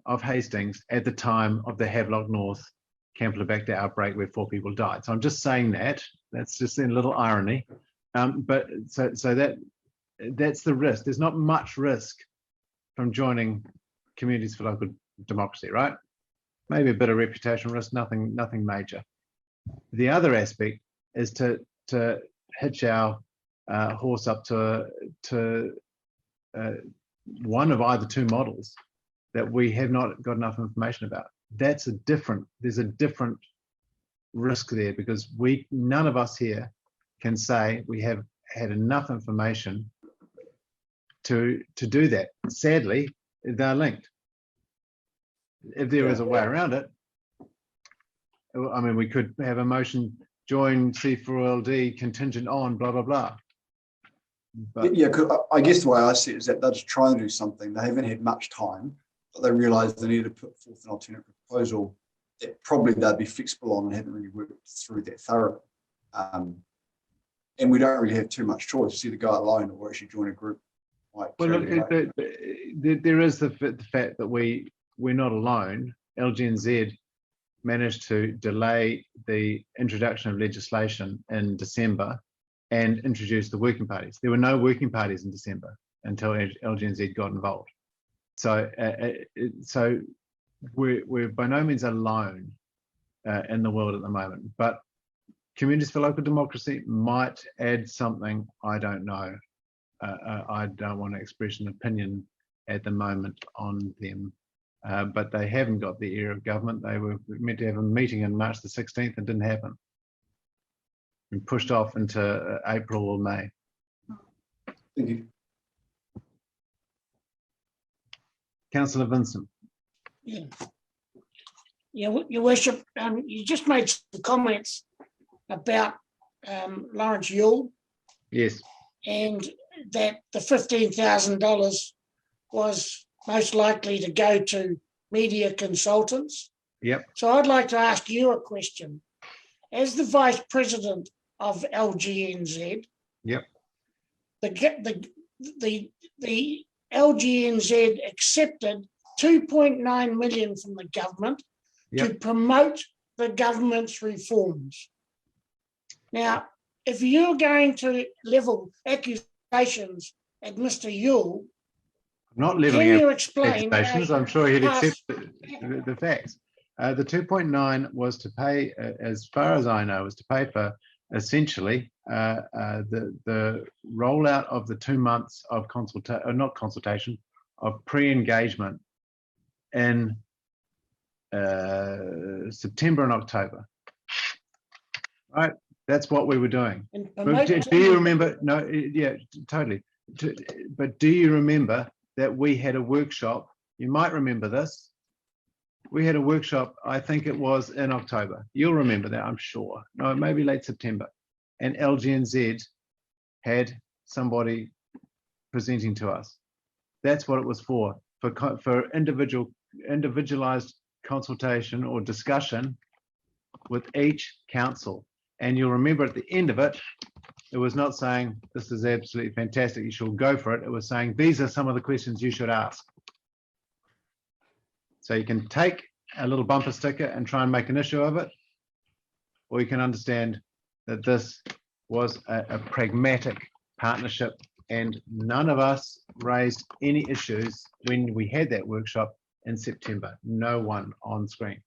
of Hastings at the time of the Havelock North Campylobacter outbreak where 4 people died. So I'm just saying that's just a little irony. But so that's the risk. There's not much risk from joining Communities for Local Democracy, right? Maybe a bit of reputational risk, nothing major. The other aspect is to hitch our horse up to one of either two models that we have not got enough information about. There's a different risk there, because none of us here can say we have had enough information to do that. Sadly, they're linked. If there is a way around it, I mean, we could have a motion, join C4LD contingent on blah, blah, blah. But yeah, I guess the way I see it is that they're just trying to do something. They haven't had much time, but they realise they need to put forth an alternate proposal that probably they'd be flexible on and haven't really worked through that thoroughly. And we don't really have too much choice. It's either go alone or actually join a group. Well, look, there is the fact that we're not alone. LGNZ managed to delay the introduction of legislation in December and introduce the working parties. There were no working parties in December until LGNZ got involved. So, so we're by no means alone in the world at the moment. But Communities for Local Democracy might add something. I don't know. I don't want to express an opinion at the moment on them. But they haven't got the ear of government. They were meant to have a meeting on March the 16th and didn't happen. And pushed off into April or May. Thank you. Councillor Vincent. Yeah, Your Worship, you just made some comments about Lawrence Yule. Yes. And that the $15,000 was most likely to go to media consultants. Yep. So I'd like to ask you a question. As the Vice President of LGNZ, yep, the LGNZ accepted 2.9 million from the government to promote the government's reforms. Now, if you're going to level accusations at Mr. Yule, I'm not leveling can you explain accusations. I'm sure he'd accept the facts. The 2.9 was to pay, as far as I know, was to pay for essentially the rollout of the 2 months of of pre-engagement in September and October. Right, that's what we were doing. And Do you remember? No, yeah, totally. But do you remember that we had a workshop? You might remember this. We had a workshop, I think it was in October. You'll remember that, I'm sure. No, maybe late September. And LGNZ had somebody presenting to us. That's what it was for individualized consultation or discussion with each council. And you'll remember at the end of it, it was not saying, this is absolutely fantastic, you should go for it. It was saying, these are some of the questions you should ask. So you can take a little bumper sticker and try and make an issue of it, or you can understand that this was a pragmatic partnership and none of us raised any issues when we had that workshop in September. No one on screen.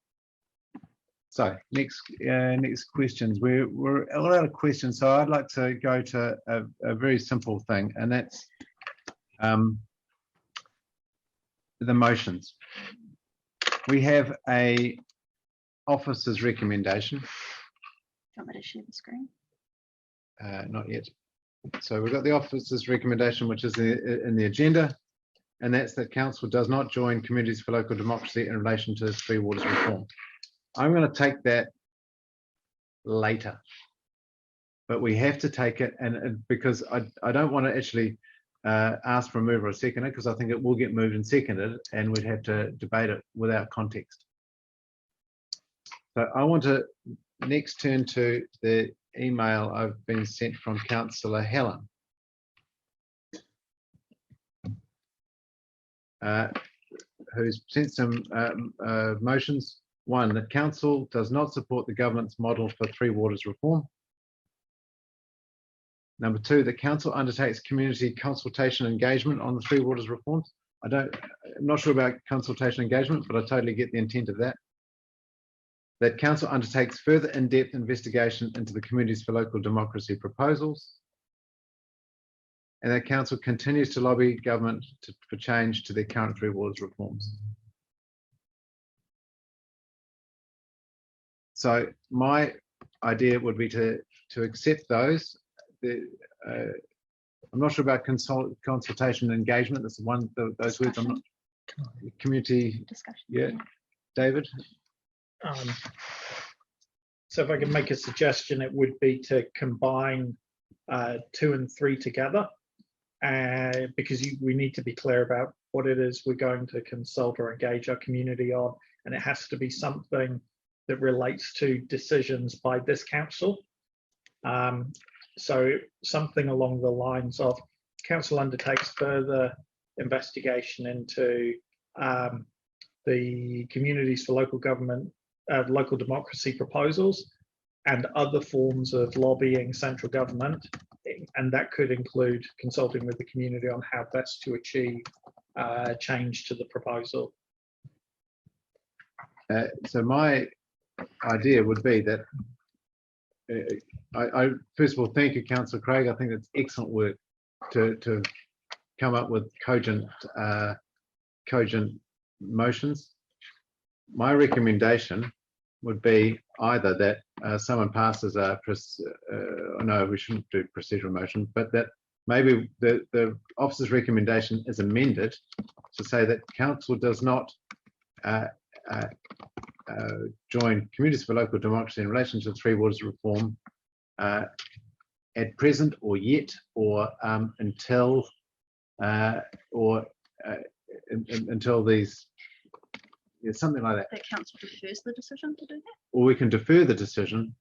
So next questions. We're all out of questions, so I'd like to go to a very simple thing, and that's the motions. We have a officer's recommendation. Do you want me to share the screen? Not yet. So we've got the officer's recommendation, which is in the agenda, and that's that council does not join Communities for Local Democracy in relation to Three Waters reform. I'm going to take that later, but we have to take it, and because I don't want to actually ask for a mover or seconder, because I think it will get moved and seconded, and we'd have to debate it without context. So I want to next turn to the email I've been sent from Councillor Helen. Who's sent some motions. One, that council does not support the government's model for Three Waters reform. Number two, the council undertakes community consultation engagement on the Three Waters reforms. I'm not sure about consultation engagement, but I totally get the intent of that. That council undertakes further in-depth investigation into the Communities for Local Democracy proposals. And that council continues to lobby government for change to their current Three Waters reforms. So my idea would be to accept those. I'm not sure about consultation and engagement. That's one of those words. I'm not. Community discussion. Yeah, David. So if I can make a suggestion, it would be to combine 2 and 3 together, because we need to be clear about what it is we're going to consult or engage our community on, and it has to be something that relates to decisions by this council. So something along the lines of council undertakes further investigation into the Communities for Local Government, Local Democracy proposals and other forms of lobbying central government, and that could include consulting with the community on how best to achieve change to the proposal. So my idea would be that I first of all thank you, Councillor Craig. I think that's excellent work to come up with cogent motions. My recommendation would be either that someone passes a no, we shouldn't do procedural motion, but that maybe the officer's recommendation is amended to say that council does not join Communities for Local Democracy in relation to Three Waters reform at present or yet, or until until these, something like that. That council defers the decision to do that? Or we can defer the decision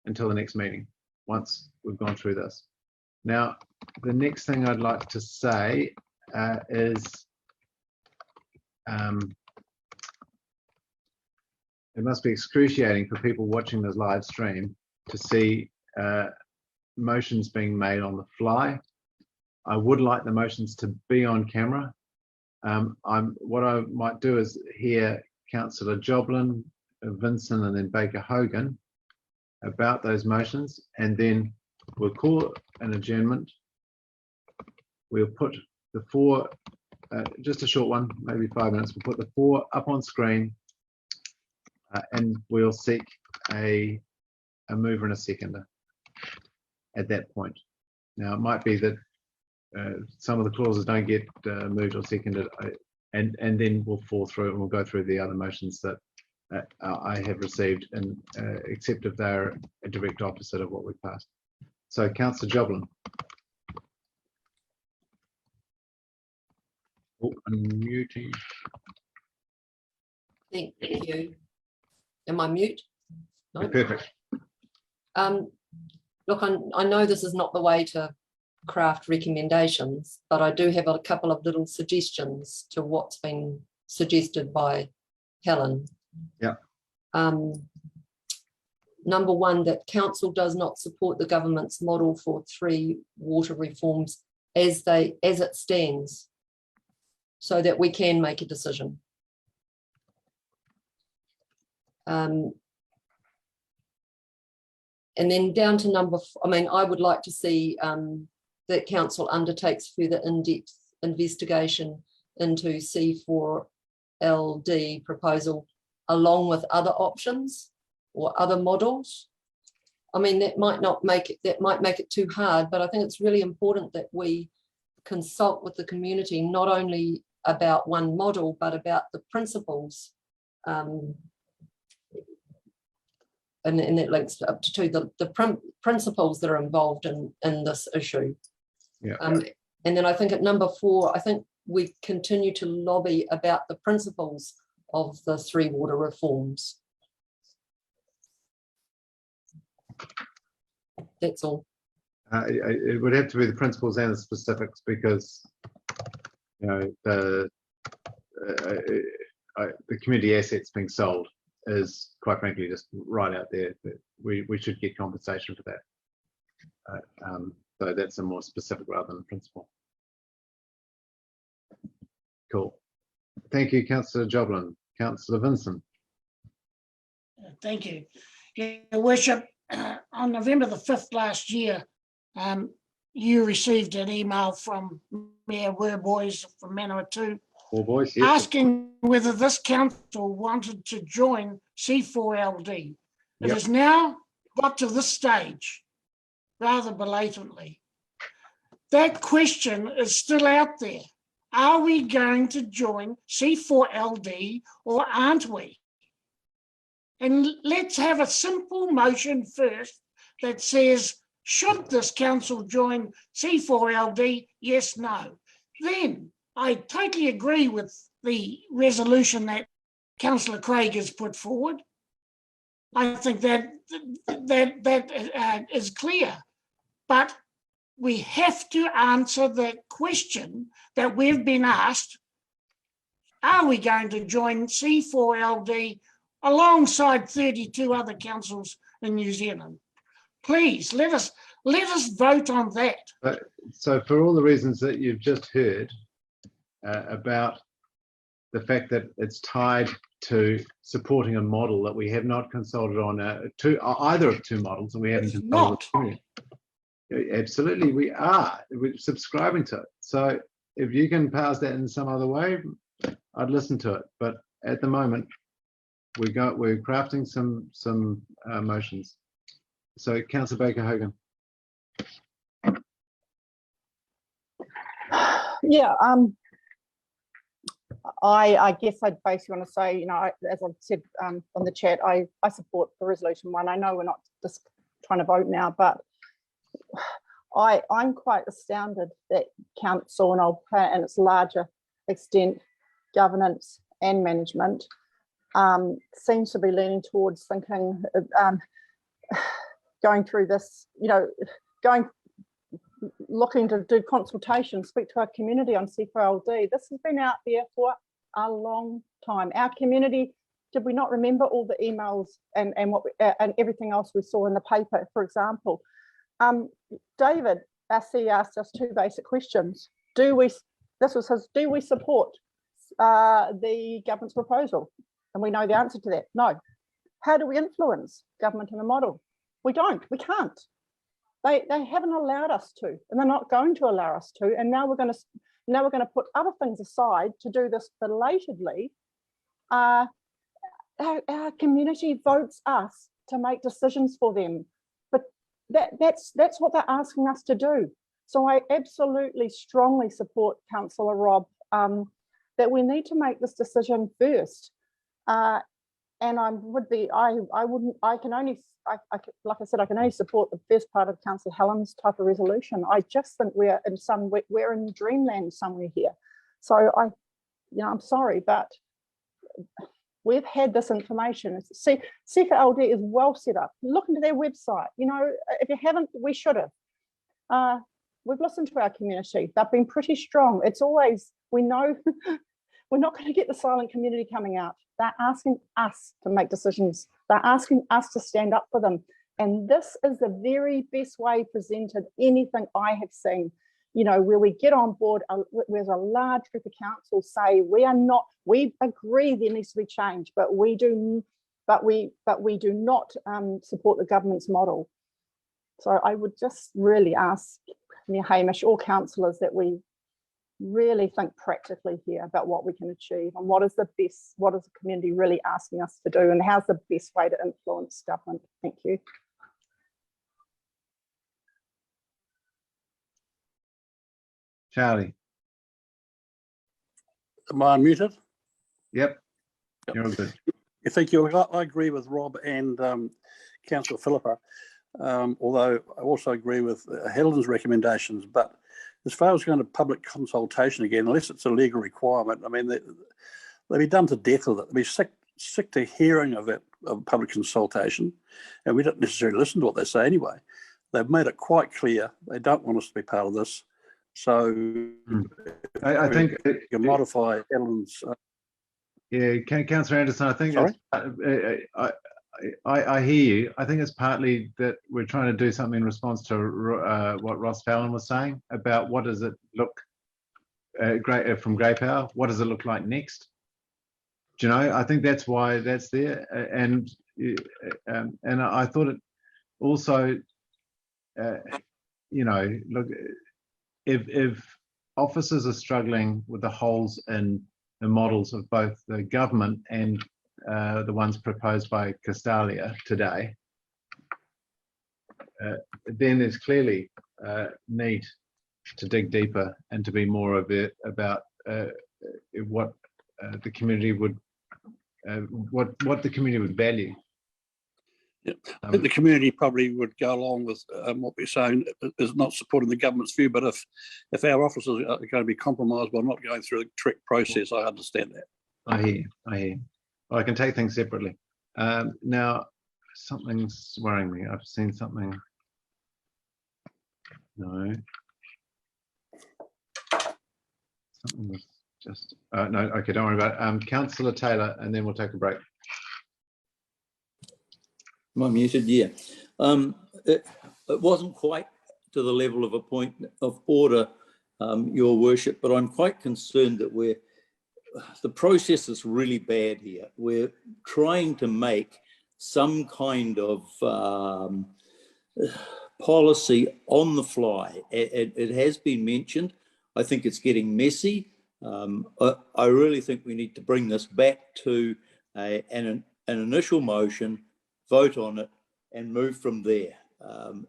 until the next meeting, once we've gone through this. Now, the next thing I'd like to say is it must be excruciating for people watching this live stream to see motions being made on the fly. I would like the motions to be on camera. What I might do is hear Councillor Joblin, Vincent, and then Baker Hogan about those motions, and then we'll call an adjournment. We'll put the 4, just a short one, maybe 5 minutes. We'll put the 4 up on screen, And we'll seek a mover and a seconder at that point. Now, it might be that some of the clauses don't get moved or seconded, and then we'll fall through and we'll go through the other motions that I have received, and except if they're a direct opposite of what we passed. So, Councillor Joblin. Oh, unmuting. Thank you. Am I mute? No. Perfect. Look, I know this is not the way to craft recommendations, but I do have a couple of little suggestions to what's been suggested by Helen. Yeah. Number one, that council does not support the government's model for 3 water reforms as it stands, so that we can make a decision. And then down to I would like to see that council undertakes further in-depth investigation into C4LD proposal, along with other options or other models. I mean, that might make it too hard, but I think it's really important that we consult with the community, not only about one model, but about the principles. And that links up to the principles that are involved in this issue. Yeah. And then I think at number 4, I think we continue to lobby about the principles of the 3 water reforms. That's all. It would have to be the principles and the specifics, because the community assets being sold is, quite frankly, just right out there. We should get compensation for that. So that's a more specific rather than principle. Cool. Thank you, Councillor Joblin. Councillor Vincent. Thank you. Your Worship, on November the 5th last year, you received an email from Mayor Werboys from Manawatu, Yes. asking whether this council wanted to join C4LD. It Yep. has now got to this stage, rather belatedly. That question is still out there. Are we going to join C4LD or aren't we? And let's have a simple motion first that says, should this council join C4LD? Yes, no. Then I totally agree with the resolution that Councillor Craig has put forward. I think that is clear, but we have to answer that question that we've been asked. Are we going to join C4LD alongside 32 other councils in New Zealand? Please let us vote on that. So for all the reasons that you've just heard about the fact that it's tied to supporting a model that we have not consulted on, either of 2 models, and we haven't consulted. Absolutely, we're subscribing to it. So if you can pass that in some other way, I'd listen to it. But at the moment, we're crafting some motions. So, Councillor Baker-Hogan. Yeah, I guess I'd basically want to say, as I've said on the chat, I support the resolution 1. I know we're not just trying to vote now, but I'm quite astounded that council and its larger extent, governance and management, seems to be leaning towards thinking, going through this, looking to do consultation, speak to our community on C4LD. This has been out there for a long time. Our community, did we not remember all the emails and everything else we saw in the paper, for example? David, our CEO, asked us 2 basic questions. Do we support the government's proposal? And we know the answer to that, no. How do we influence government in a model? We don't, we can't. They haven't allowed us to, and they're not going to allow us to. And now we're going to put other things aside to do this belatedly. our community votes us to make decisions for them, but that's what they're asking us to do. So I absolutely strongly support Councillor Rob that we need to make this decision first. And I can only support the first part of Councillor Helen's type of resolution. I just think we're in dreamland somewhere here. So I'm sorry, but we've had this information. CFLD is well set up. Look into their website. If you haven't, we should have. We've listened to our community. They've been pretty strong. It's always, we know we're not going to get the silent community coming out. They're asking us to make decisions. They're asking us to stand up for them. And this is the very best way presented anything I have seen, where we get on board, where's a large group of councils say we agree there needs to be change, but we do not support the government's model. So I would just really ask Mayor Hamish, all councillors, that we really think practically here about what we can achieve and what is the community really asking us to do, and how's the best way to influence government. Thank you. Charlie. Am I unmuted? Yep. You're all good. Yeah, thank you. I agree with Rob and Councillor Philippa, although I also agree with Helen's recommendations. But as far as going to public consultation again, unless it's a legal requirement, I mean, they'll be done to death with it. They'll be sick to hearing of public consultation, and we don't necessarily listen to what they say anyway. They've made it quite clear they don't want us to be part of this. So I think you can modify Helen's. Councillor Anderson, I think I hear you. I think it's partly that we're trying to do something in response to what Ross Fallon was saying about what does it look from Grey Power. What does it look like next? Do you know? I think that's why that's there, and I thought it also, look, if officers are struggling with the holes in the models of both the government and the ones proposed by Castalia today, then there's clearly need to dig deeper and to be more of it about what the community would what the community would value. Yeah. I think the community probably would go along with what we're saying is not supporting the government's view, but if our officers are going to be compromised by not going through the correct process, I understand that. I hear you. Well, I can take things separately. Now, something's worrying me. I've seen something. No. Something was just, no, okay, don't worry about it. Councillor Taylor, and then we'll take a break. Am I muted? Yeah. It wasn't quite to the level of a point of order, Your Worship, but I'm quite concerned that the process is really bad here. We're trying to make some kind of policy on the fly. It has been mentioned. I think it's getting messy. I really think we need to bring this back to an initial motion, vote on it, and move from there.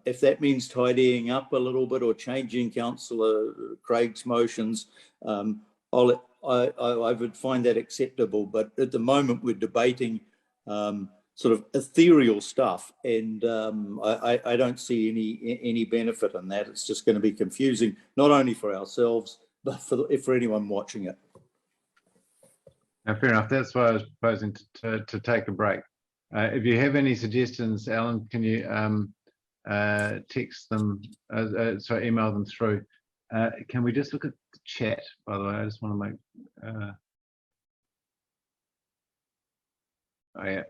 If that means tidying up a little bit or changing Councillor Craig's motions, I would find that acceptable. But at the moment, we're debating sort of ethereal stuff, and I don't see any benefit in that. It's just going to be confusing, not only for ourselves, but for anyone watching it. Now, fair enough. That's why I was proposing to take a break. If you have any suggestions, Alan, can you text them, sorry, email them through. Can we just look at the chat, by the way? I just want to make... oh, yeah.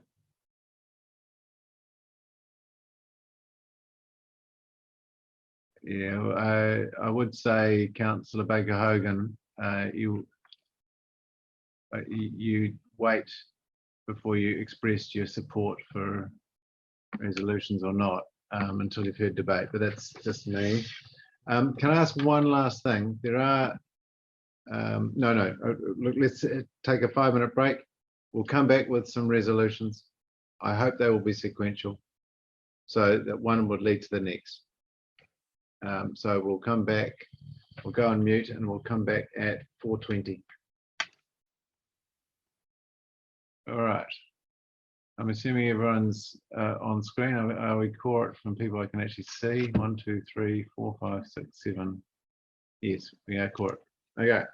Yeah, I would say, Councillor Baker Hogan, you wait before you express your support for resolutions or not until you've heard debate, but that's just me. Can I ask one last thing? There are, look, let's take a 5-minute break. we'll come back with some resolutions. I hope they will be sequential, so that one would lead to the next. So we'll come back, we'll go on mute, and we'll come back at 4:20. All right. I'm assuming everyone's on screen. Are we caught from people I can actually see? 1, 2, 3, 4, 5, 6, 7. Yes, we are caught. Okay.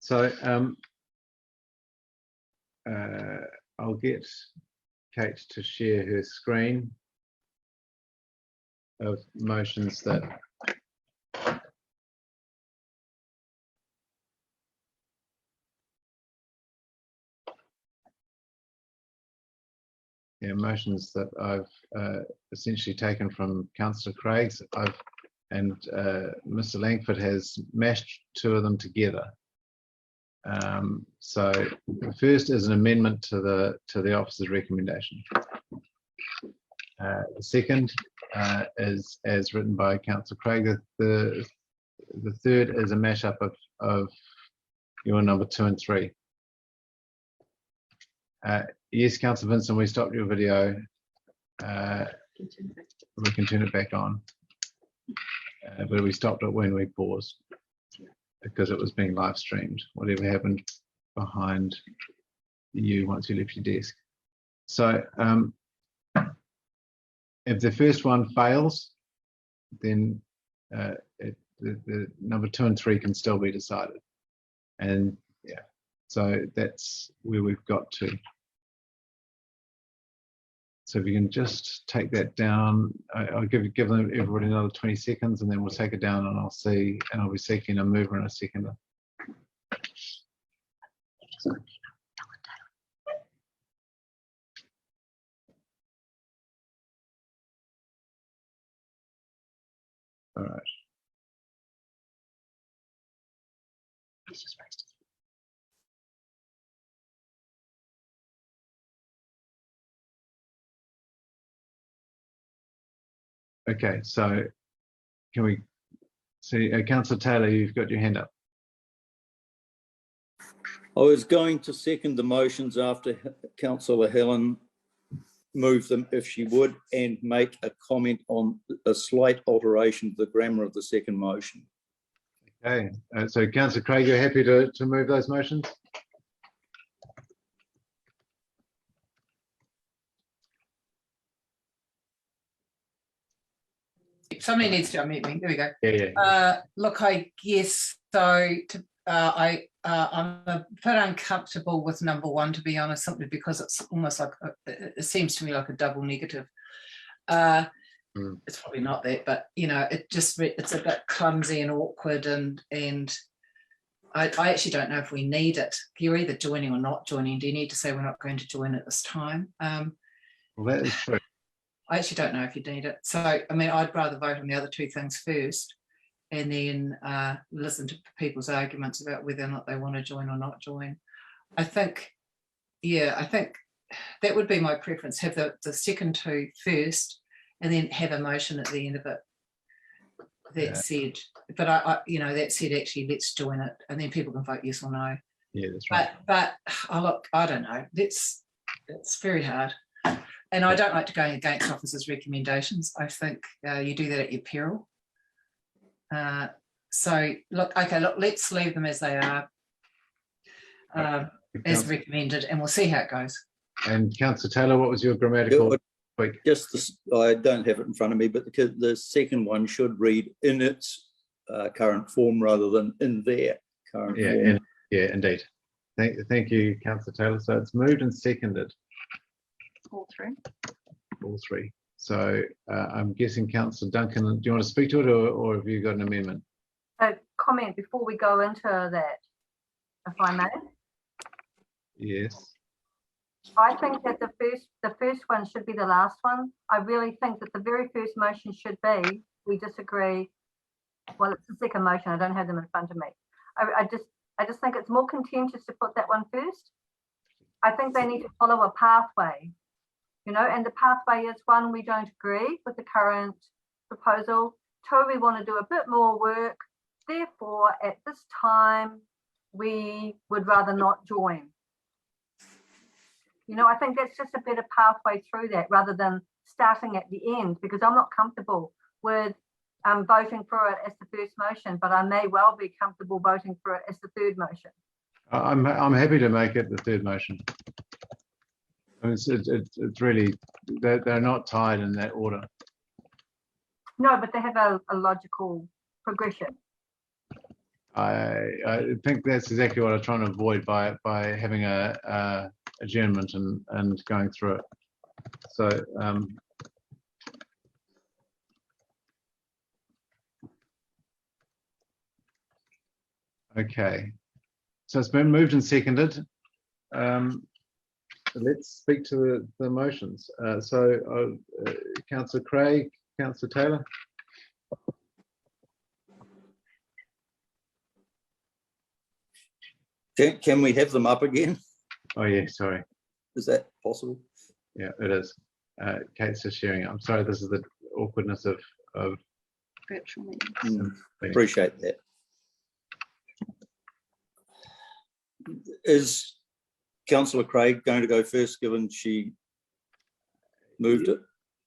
So I'll get Kate to share her screen of motions that motions that I've essentially taken from Councillor Craig's. Mr. Langford has mashed two of them together. So the first is an amendment to the officer's recommendation. The second is as written by Councillor Craig. The third is a mashup of your number 2 and 3. Yes, Councillor Vincent, we stopped your video. We can turn it back on, but we stopped it when we paused because it was being live streamed. Whatever happened behind you once you left your desk. So if the first one fails, then the number 2 and 3 can still be decided. And yeah, so that's where we've got to. So if you can just take that down, I'll give everybody another 20 seconds, and then we'll take it down, and I'll see, and I'll be seeking a mover in a second. All right. Okay, so can we see, Councillor Taylor, you've got your hand up. I was going to second the motions after Councillor Helen moved them, if she would, and make a comment on a slight alteration of the grammar of the second motion. Okay, so Councillor Craig, you're happy to move those motions? Somebody needs to unmute me. There we go. Yeah. Look, I guess so. I'm a bit uncomfortable with number 1, to be honest, simply because it's almost like it seems to me like a double negative. It's probably not that, but you know, it's a bit clumsy and awkward, and I actually don't know if we need it. You're either joining or not joining. Do you need to say we're not going to join at this time? Well, that is true. I actually don't know if you need it. So, I mean, I'd rather vote on the other 2 things first and then listen to people's arguments about whether or not they want to join or not join. I think that would be my preference, have the second 2 first and then have a motion at the end of it that said, but that said, actually, let's join it, and then people can vote yes or no. Yeah, that's right. But look, I don't know. It's very hard. And I don't like to go against officers' recommendations. I think you do that at your peril. So look, let's leave them as they are, as recommended, and we'll see how it goes. And Councillor Taylor, what was your grammatical? I don't have it in front of me, but the second one should read in its current form rather than in their current form. Yeah, indeed. Thank you, Councillor Taylor. So it's moved and seconded. All 3. All 3. So I'm guessing Councillor Duncan, do you want to speak to it, or have you got an amendment? A comment before we go into that, if I may. Yes. I think that the first one should be the last one. I really think that the very first motion should be, we disagree. Well, it's the second motion. I don't have them in front of me. I just think it's more contentious to put that one first. I think they need to follow a pathway, and the pathway is 1, we don't agree with the current proposal. 2, we want to do a bit more work. Therefore, at this time, we would rather not join. You know, I think that's just a better pathway through that rather than starting at the end, because I'm not comfortable with voting for it as the first motion, but I may well be comfortable voting for it as the third motion. I'm happy to make it the third motion. It's really, they're not tied in that order. No, but they have a logical progression. I think that's exactly what I'm trying to avoid by having a adjournment and going through it. So okay, so it's been moved and seconded. Let's speak to the motions. Councillor Craig, Councillor Taylor. Can we have them up again? Oh yeah, sorry. Is that possible? Yeah, it is. Kate's just sharing it. I'm sorry, this is the awkwardness of virtual meetings. Appreciate that. Is Councillor Craig going to go first, given she moved it?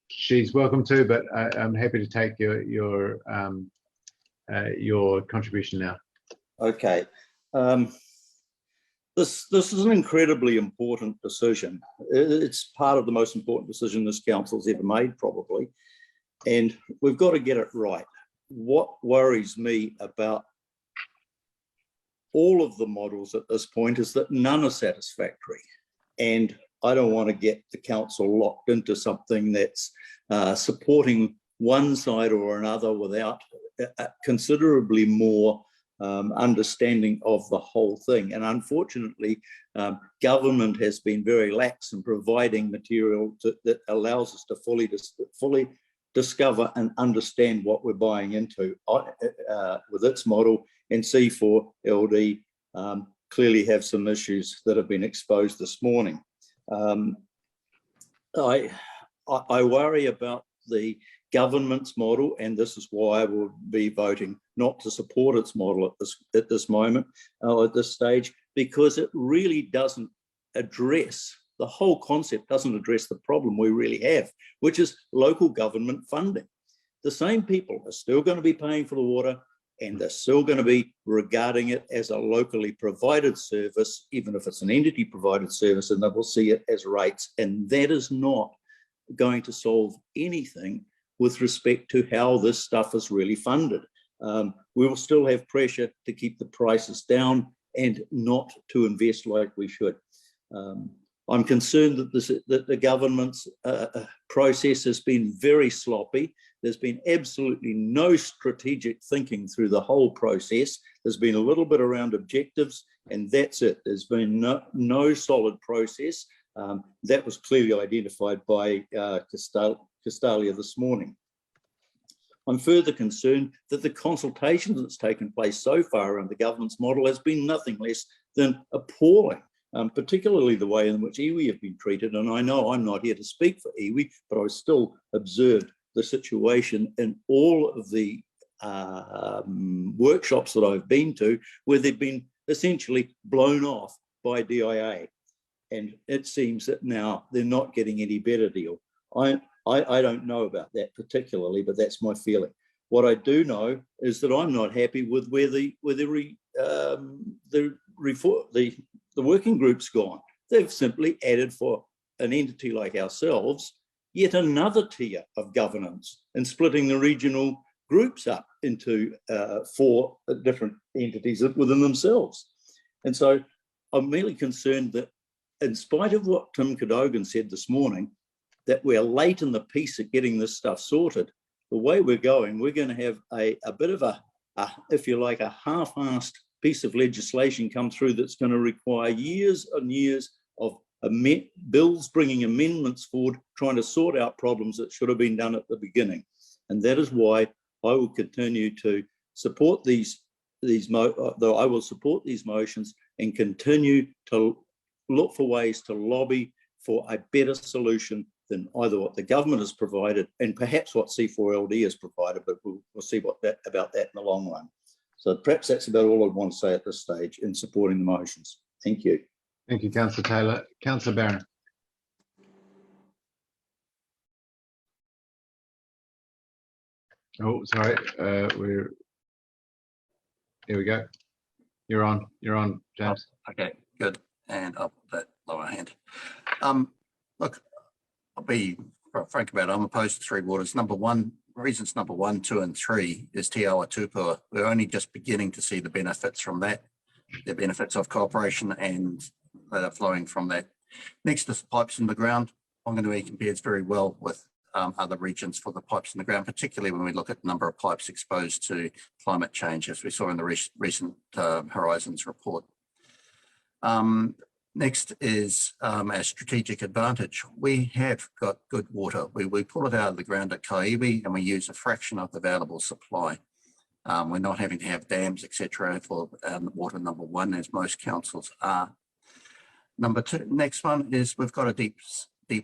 She's welcome to, but I'm happy to take your contribution now. Okay. This is an incredibly important decision. It's part of the most important decision this council's ever made, probably, and we've got to get it right. What worries me about all of the models at this point is that none are satisfactory, and I don't want to get the council locked into something that's supporting one side or another without considerably more understanding of the whole thing. And unfortunately, government has been very lax in providing material that allows us to fully discover and understand what we're buying into with its model. And C4LD clearly have some issues that have been exposed this morning. I worry about the government's model, and this is why I will be voting not to support its model at this moment, at this stage, because it really doesn't address, the whole concept doesn't address the problem we really have, which is local government funding. The same people are still going to be paying for the water, and they're still going to be regarding it as a locally provided service, even if it's an entity provided service, and they will see it as rates. And that is not going to solve anything with respect to how this stuff is really funded. We will still have pressure to keep the prices down and not to invest like we should. I'm concerned that the government's process has been very sloppy. There's been absolutely no strategic thinking through the whole process. There's been a little bit around objectives, and that's it. There's been no solid process. That was clearly identified by Castalia this morning. I'm further concerned that the consultation that's taken place so far around the government's model has been nothing less than appalling, particularly the way in which iwi have been treated. And I know I'm not here to speak for iwi, but I still observed the situation in all of the workshops that I've been to, where they've been essentially blown off by DIA. And it seems that now they're not getting any better deal. I don't know about that particularly, but that's my feeling. What I do know is that I'm not happy with where the working group's gone. They've simply added, for an entity like ourselves, yet another tier of governance, and splitting the regional groups up into 4 different entities within themselves. And so I'm merely concerned that, in spite of what Tim Cadogan said this morning, that we're late in the piece at getting this stuff sorted. The way we're going to have a bit of a, if you like, a half-assed piece of legislation come through that's going to require years and years of bills bringing amendments forward, trying to sort out problems that should have been done at the beginning. And that is why I will continue to support I will support these motions and continue to look for ways to lobby for a better solution than either what the government has provided and perhaps what C4LD has provided, but we'll see about that in the long run. So perhaps that's about all I want to say at this stage in supporting the motions. Thank you. Thank you, Councillor Taylor. Councillor Barron. Oh, sorry. Here we go. You're on, James. Oh, okay, good. And up that lower hand. Look, I'll be frank about it. I'm opposed to Three Waters. Reasons number 1, 2, and 3 is Te Awa Tupua. We're only just beginning to see the benefits from that, the benefits of cooperation and that are flowing from that. Next is pipes in the ground. Whanganui compares very well with other regions for the pipes in the ground, particularly when we look at the number of pipes exposed to climate change, as we saw in the recent Horizons report. Next is our strategic advantage. We have got good water. We pull it out of the ground at Kaiwi and we use a fraction of the available supply. We're not having to have dams, etc., for water number 1, as most councils are. Number 2, next one is we've got a deep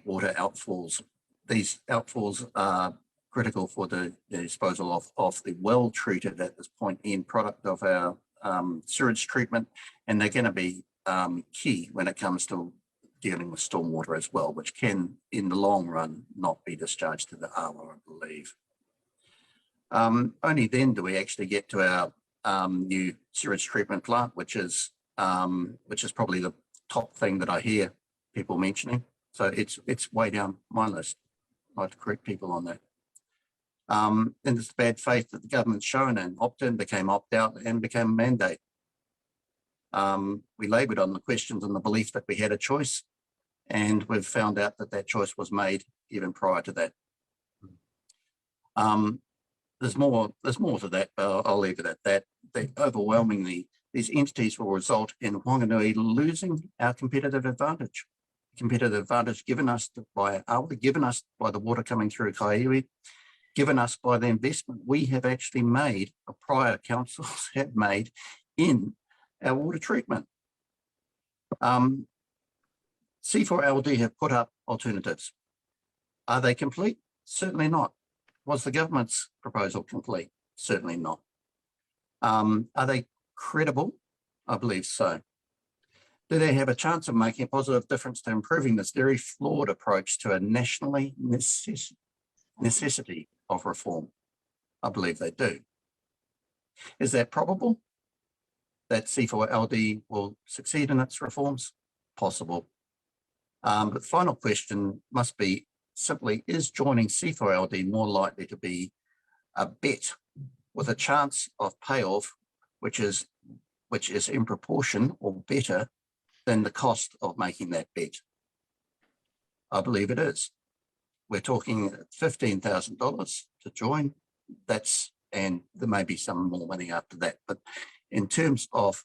water outfalls. These outfalls are critical for the disposal of the well-treated at this point end product of our sewage treatment, and they're going to be key when it comes to dealing with stormwater as well, which can, in the long run, not be discharged to the Awa, I believe. Only then do we actually get to our new sewage treatment plant, which is probably the top thing that I hear people mentioning. So it's way down my list. I'd like to correct people on that. And it's the bad faith that the government's shown, and opt-in became opt-out and became a mandate. We laboured on the questions and the belief that we had a choice, and we've found out that that choice was made even prior to that. There's more to that, but I'll leave it at that. Overwhelmingly, these entities will result in Whanganui losing our competitive advantage. Competitive advantage given us by Awa, given us by the water coming through Kaiwi, given us by the investment we have actually made, or prior councils have made, in our water treatment. C4LD have put up alternatives. Are they complete? Certainly not. Was the government's proposal complete? Certainly not. Are they credible? I believe so. Do they have a chance of making a positive difference to improving this very flawed approach to a nationally necessity of reform? I believe they do. Is that probable that C4LD will succeed in its reforms? Possible. But the final question must be simply, is joining C4LD more likely to be a bet with a chance of payoff, which is in proportion or better than the cost of making that bet? I believe it is. We're talking $15,000 to join. And there may be some more money after that. But in terms of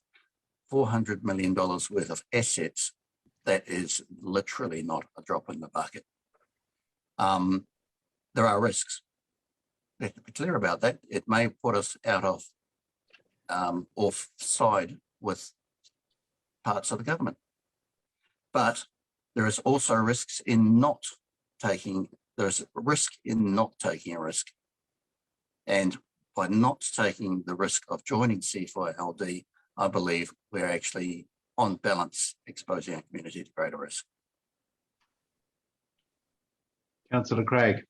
$400 million worth of assets, that is literally not a drop in the bucket. There are risks. We have to be clear about that. It may put us out of offside with parts of the government. But there is also risks in not taking, there's a risk in not taking a risk. And by not taking the risk of joining C4LD, I believe we're actually on balance exposing our community to greater risk. Councillor Craig.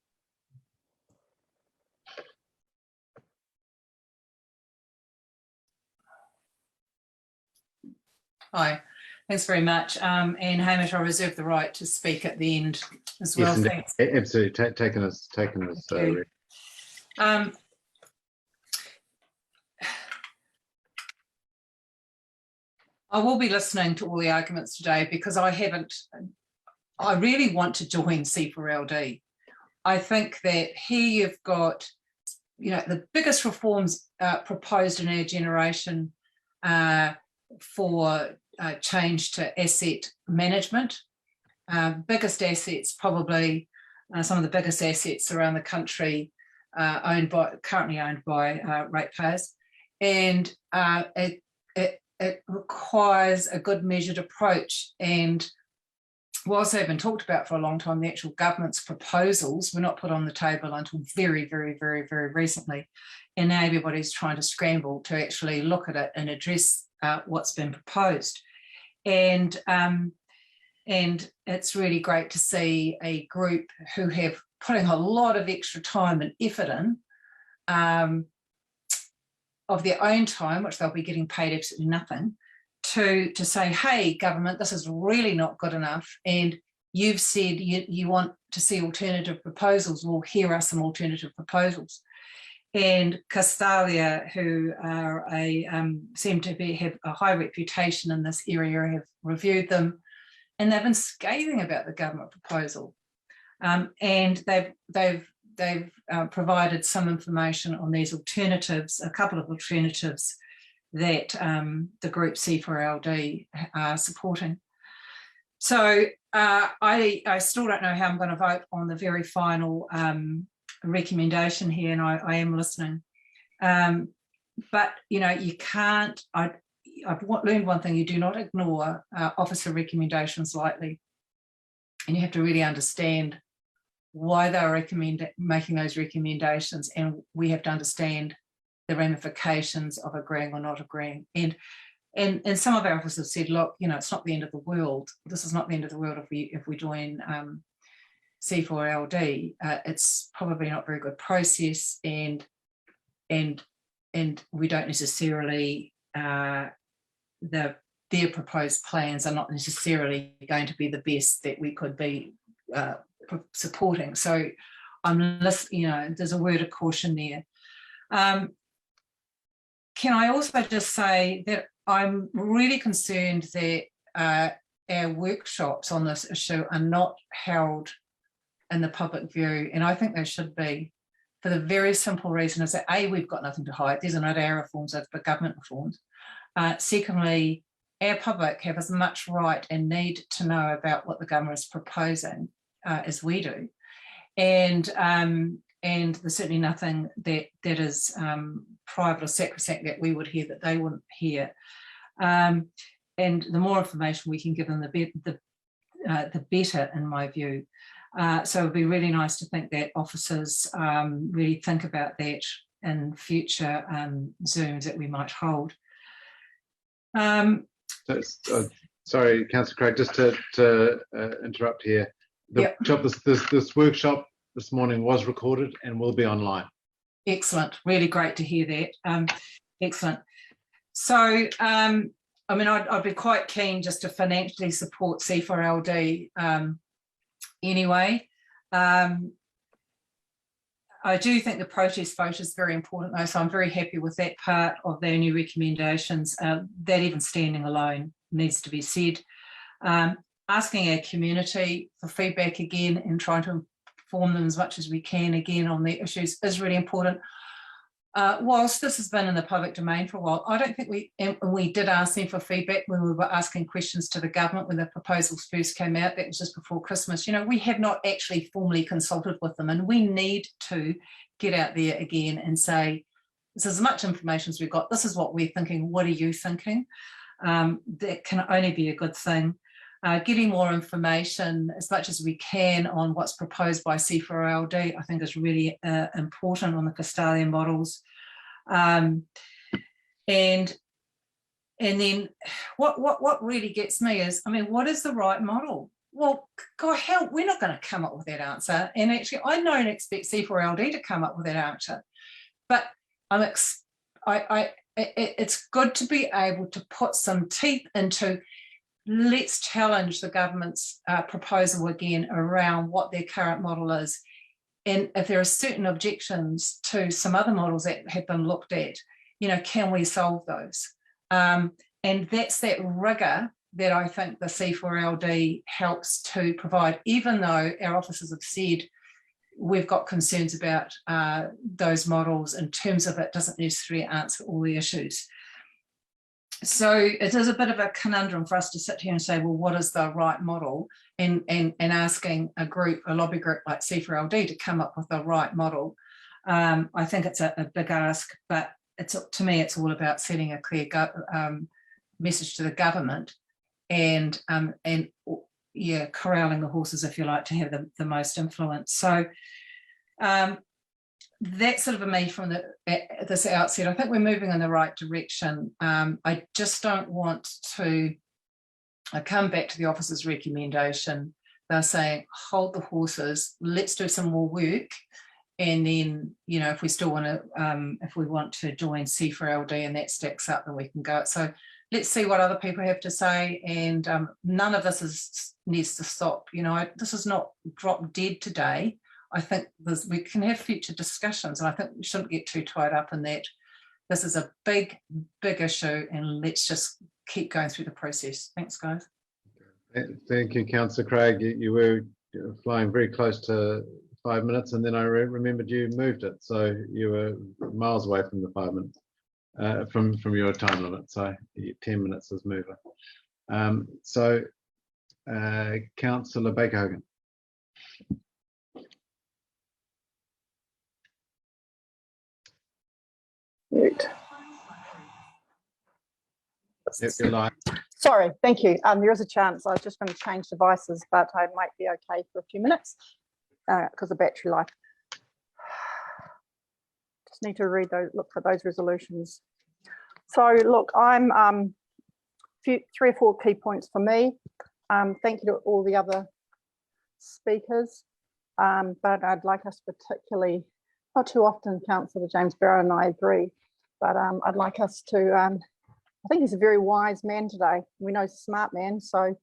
Hi, thanks very much. And Hamish, I reserve the right to speak at the end as well. Yes, thanks. Absolutely, taken us. I will be listening to all the arguments today because I really want to join C4LD. I think that here you've got, the biggest reforms proposed in our generation for change to asset management. Biggest assets, probably some of the biggest assets around the country currently owned by ratepayers. And it requires a good measured approach. And whilst they've been talked about for a long time, the actual government's proposals were not put on the table until very, very, very, very recently. And now everybody's trying to scramble to actually look at it and address what's been proposed. And it's really great to see a group who have putting a lot of extra time and effort in of their own time, which they'll be getting paid absolutely nothing, to say, hey, government, this is really not good enough, and you've said you want to see alternative proposals. Well, here are some alternative proposals. And Castalia, who are seem to have a high reputation in this area, have reviewed them, and they've been scathing about the government proposal. And they've provided some information on these alternatives, a couple of alternatives that the group C4LD are supporting. So I still don't know how I'm going to vote on the very final recommendation here, and I am listening. But, you know, you can't, I've learned one thing: you do not ignore officer recommendations lightly. And you have to really understand why they're making those recommendations, and we have to understand the ramifications of agreeing or not agreeing. And some of our officers said, look, you know, it's not the end of the world. This is not the end of the world if we join C4LD. It's probably not a very good process, and we don't necessarily their proposed plans are not necessarily going to be the best that we could be supporting. So I'm listening, you know, there's a word of caution there. Can I also just say that I'm really concerned that our workshops on this issue are not held in the public view, and I think they should be, for the very simple reason is that A, we've got nothing to hide. These are not our reforms, they're government reforms. Secondly, our public have as much right and need to know about what the government is proposing as we do. And there's certainly nothing that is private or sacrosanct that we would hear that they wouldn't hear. And the more information we can give them, the better, in my view. So it'd be really nice to think that officers really think about that in future Zooms that we might hold. Sorry, Councillor Craig, just to interrupt here. This workshop this morning was recorded and will be online. Excellent, really great to hear that. Excellent. So, I mean, I'd be quite keen just to financially support C4LD anyway. I do think the protest vote is very important though, so I'm very happy with that part of their new recommendations. That even standing alone needs to be said. Asking our community for feedback again and trying to inform them as much as we can again on the issues is really important. Whilst this has been in the public domain for a while, I don't think we did ask them for feedback when we were asking questions to the government when the proposals first came out. That was just before Christmas. You know, we have not actually formally consulted with them, and we need to get out there again and say, this is as much information as we've got. This is what we're thinking. What are you thinking? That can only be a good thing. Getting more information as much as we can on what's proposed by C4LD, I think is really important on the Castalian models. And then what really gets me is, I mean, what is the right model? Well, God help, we're not going to come up with that answer. And actually, I don't expect C4LD to come up with that answer. But it's good to be able to put some teeth into, let's challenge the government's proposal again around what their current model is. And if there are certain objections to some other models that have been looked at, you know, can we solve those? And that's that rigour that I think the C4LD helps to provide, even though our officers have said we've got concerns about those models in terms of it doesn't necessarily answer all the issues. So it is a bit of a conundrum for us to sit here and say, well, what is the right model? And asking a lobby group like C4LD to come up with the right model. I think it's a big ask, but to me, it's all about setting a clear message to the government and corralling the horses, if you like, to have the most influence. So that's sort of me from this outset. I think we're moving in the right direction. I just don't want to come back to the officer's recommendation. They're saying, hold the horses, let's do some more work And then, you know, if we still want to, if we want to join C4LD and that stacks up, then we can go. So let's see what other people have to say. And none of this needs to stop. You know, this is not drop dead today. I think we can have future discussions, and I think we shouldn't get too tied up in that. This is a big, big issue, and let's just keep going through the process. Thanks, guys. Thank you, Councillor Craig. You were flying very close to 5 minutes, and then I remembered you moved it, so you were miles away from the 5 minutes from your time limit. So 10 minutes is mover. Councillor Baker-Hogan. Mute. Yep, you're live. Sorry, thank you. There is a chance. I was just going to change devices, but I might be okay for a few minutes because of battery life. Just need to look for those resolutions. So look, I'm 3 or 4 key points for me. Thank you to all the other speakers, but I'd like us particularly, not too often, Councillor James Barrow and I agree, but I'd like us to, I think he's a very wise man today. We know he's a smart man, so,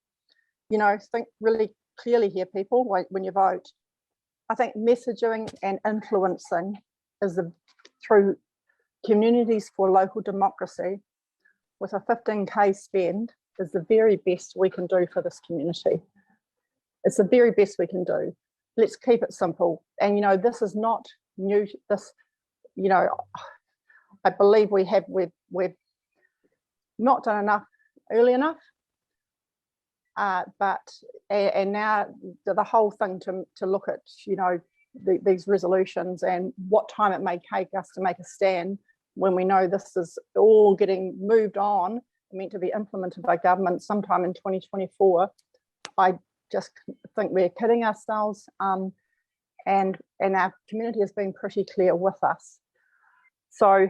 you know, think really clearly here, people, when you vote. I think messaging and influencing is through communities for local democracy with a 15K spend is the very best we can do for this community. It's the very best we can do. Let's keep it simple. And, you know, this is not new. This, you know, I believe we've not done enough early enough, and now the whole thing to look at, you know, these resolutions and what time it may take us to make a stand when we know this is all getting moved on, meant to be implemented by government sometime in 2024. I just think we're kidding ourselves, and our community has been pretty clear with us. So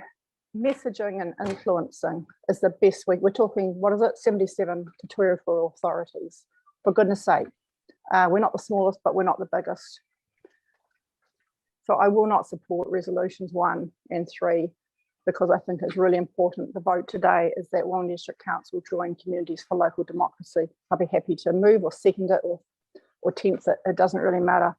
messaging and influencing is the best we're talking, what is it, 77 territorial authorities, for goodness sake. We're not the smallest, but we're not the biggest. So I will not support resolutions 1 and 3 because I think it's really important. The vote today is that Whanganui District Council join Communities for Local Democracy. I'll be happy to move or second it or tenth it. It doesn't really matter.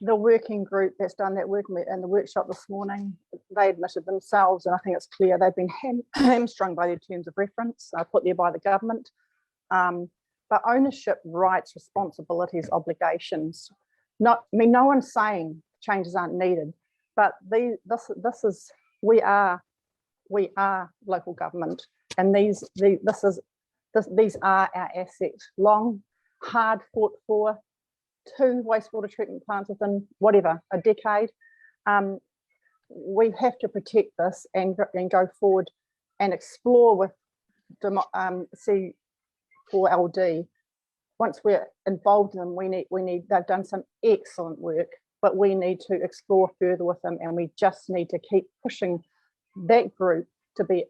The working group that's done that work in the workshop this morning, they admitted themselves, and I think it's clear they've been hamstrung by their terms of reference, put there by the government. But ownership, rights, responsibilities, obligations. No one's saying changes aren't needed, but this is we are local government, and these are our assets. Long, hard fought for. 2 wastewater treatment plants within whatever, a decade. We have to protect this and go forward and explore with C4LD. Once we're involved in them, they've done some excellent work, but we need to explore further with them, and we just need to keep pushing that group to be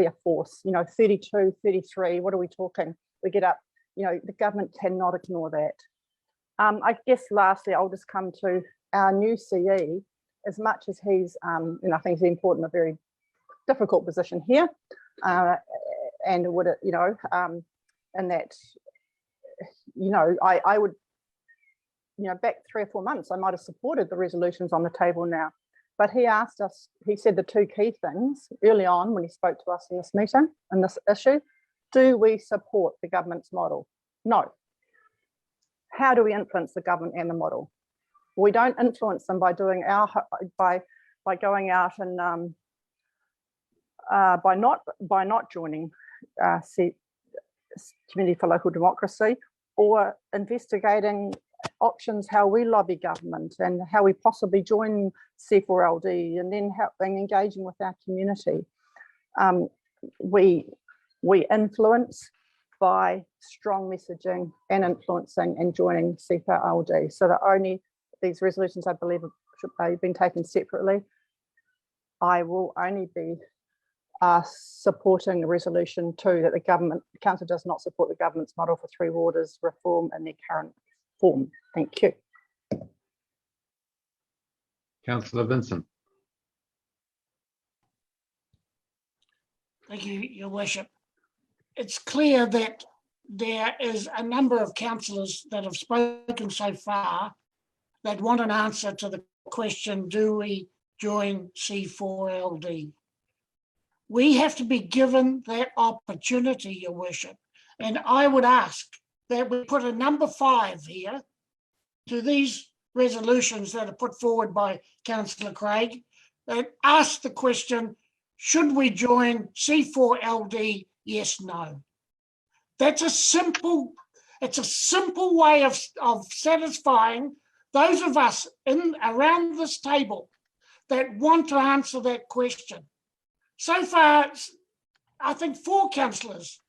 a force. You know, 32, 33, what are we talking? We get up, you know, the government cannot ignore that. I guess lastly, I'll just come to our new CE. As much as he's, and I think he's important, a very difficult position here, and would it, you know, and that, you know, I would, you know, back 3 or 4 months, I might have supported the resolutions on the table now, but he asked us, he said the 2 key things early on when he spoke to us in this meeting, in this issue: do we support the government's model? No. How do we influence the government and the model? We don't influence them by doing by going out and by not joining Community for Local Democracy, or investigating options how we lobby government and how we possibly join C4LD, and then engaging with our community. We influence by strong messaging and influencing and joining C4LD. So that only these resolutions, I believe, have been taken separately. I will only be supporting resolution 2, that the council does not support the government's model for 3 waters reform in their current form. Thank you. Councillor Vincent. Thank you, Your Worship. It's clear that there is a number of councillors that have spoken so far that want an answer to the question, do we join C4LD? We have to be given that opportunity, Your Worship. And I would ask that we put a number 5 here to these resolutions that are put forward by Councillor Craig, that ask the question, should we join C4LD? Yes, no. That's a simple, it's a simple way of satisfying those of us around this table that want to answer that question. So far, I think 4 councillors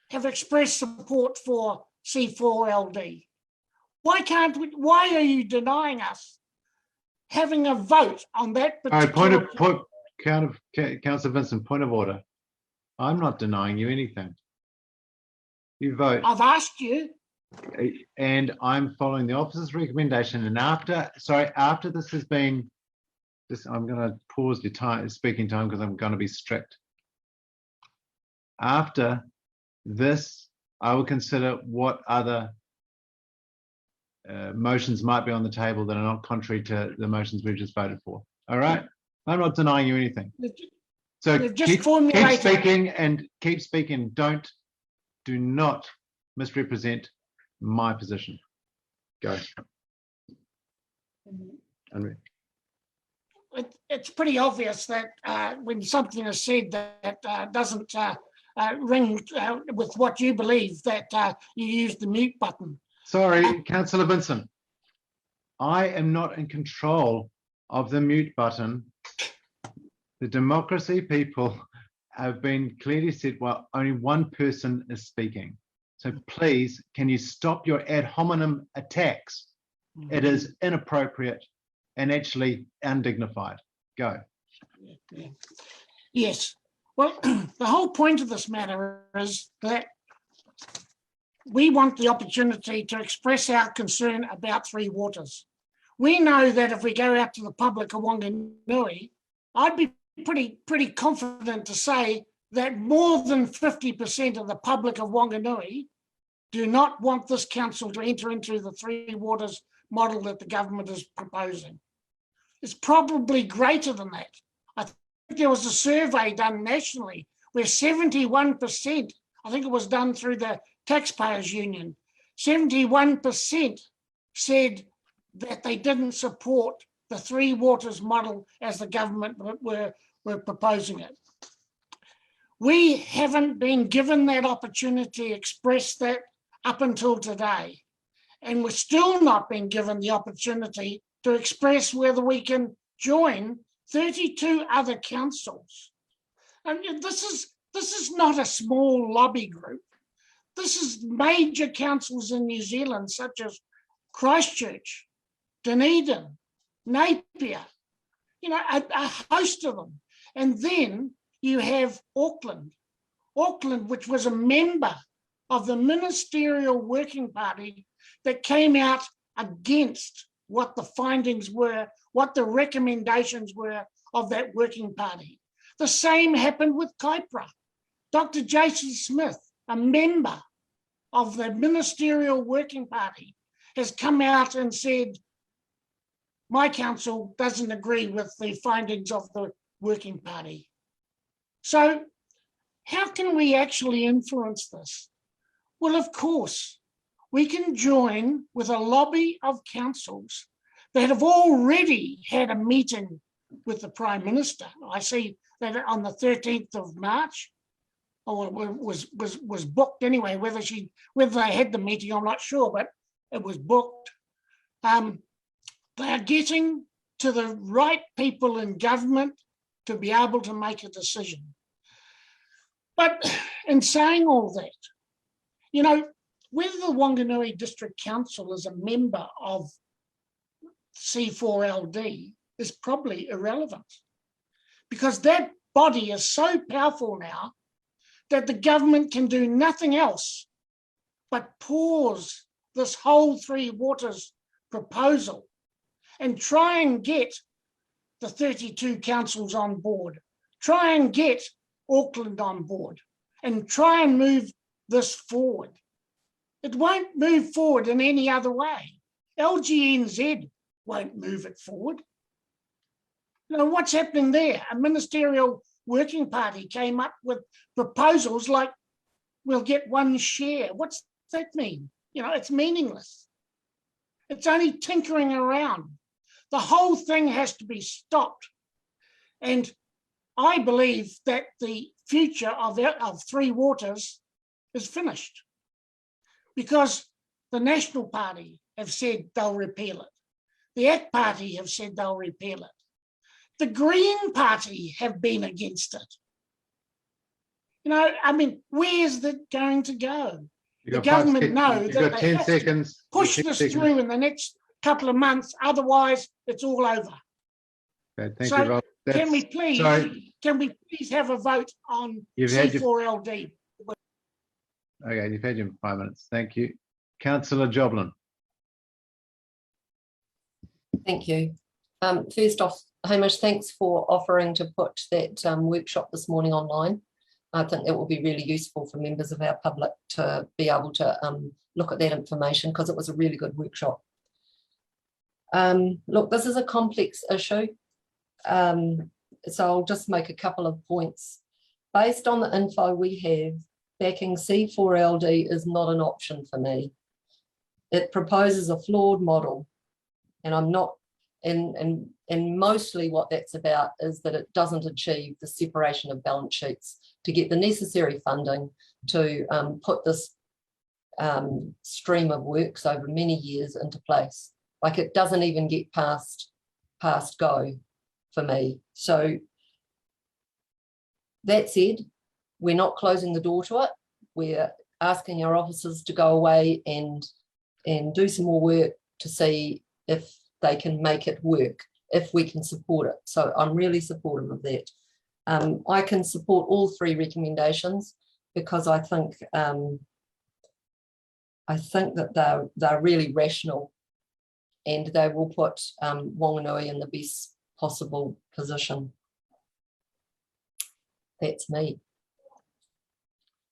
have expressed support for C4LD. Why are you denying us having a vote on that particular Councillor Vincent, point of order. I'm not denying you anything. You vote. I've asked you. And I'm following the officer's recommendation. And after this has been, I'm going to pause your speaking time because I'm going to be strict. After this, I will consider what other motions might be on the table that are not contrary to the motions we've just voted for. All right? I'm not denying you anything. So keep speaking and keep speaking. Do not misrepresent my position. Go. It's pretty obvious that when something is said that doesn't ring with what you believe, that you use the mute button. Sorry, Councillor Vincent. I am not in control of the mute button. The democracy people have been clearly said, well, only one person is speaking. So please, can you stop your ad hominem attacks? It is inappropriate and actually undignified. Go. Yes. Well, the whole point of this matter is that we want the opportunity to express our concern about Three Waters. We know that if we go out to the public of Whanganui, I'd be pretty confident to say that more than 50% of the public of Whanganui do not want this council to enter into the Three Waters model that the government is proposing. It's probably greater than that. I think there was a survey done nationally where 71%, I think it was done through the Taxpayers Union, 71% said that they didn't support the Three Waters model as the government were proposing it. We haven't been given that opportunity to express that up until today. And we're still not being given the opportunity to express whether we can join 32 other councils. And this is not a small lobby group. This is major councils in New Zealand, such as Christchurch, Dunedin, Napier, a host of them. And then you have Auckland, which was a member of the Ministerial Working Party that came out against what the findings were, what the recommendations were of that working party. The same happened with Kaipara. Dr. Jason Smith, a member of the Ministerial Working Party, has come out and said, my council doesn't agree with the findings of the working party. So how can we actually influence this? Well, of course, we can join with a lobby of councils that have already had a meeting with the Prime Minister. I see that on the 13th of March, or was booked anyway, whether they had the meeting, I'm not sure, but it was booked. They are getting to the right people in government to be able to make a decision. But in saying all that, whether the Whanganui District Council is a member of C4LD is probably irrelevant, because that body is so powerful now that the government can do nothing else but pause this whole Three Waters proposal and try and get the 32 councils on board. Try and get Auckland on board and try and move this forward. It won't move forward in any other way. LGNZ won't move it forward. Now, what's happening there? A ministerial working party came up with proposals like we'll get one share. What's that mean? You know, it's meaningless. It's only tinkering around. The whole thing has to be stopped. And I believe that the future of Three Waters is finished because the National Party have said they'll repeal it. The ACT Party have said they'll repeal it. The Green Party have been against it. You know, I mean, where's it going to go? The government know that they have to push this through in the next couple of months, otherwise it's all over. Okay, thank you, Rob. Can we please have a vote on C4LD? Okay, you've had your 5 minutes. Thank you. Councillor Joblin. Thank you. First off, Hamish, thanks for offering to put that workshop this morning online. I think it will be really useful for members of our public to be able to look at that information because it was a really good workshop. Look, this is a complex issue. So I'll just make a couple of points. Based on the info we have, backing C4LD is not an option for me. It proposes a flawed model, and I'm not, and mostly what that's about is that it doesn't achieve the separation of balance sheets to get the necessary funding to put this stream of works over many years into place. Like it doesn't even get past go for me. So that said, we're not closing the door to it. We're asking our officers to go away and do some more work to see if they can make it work, if we can support it. So I'm really supportive of that. I can support all three recommendations because I think that they're really rational and they will put Whanganui in the best possible position. That's me.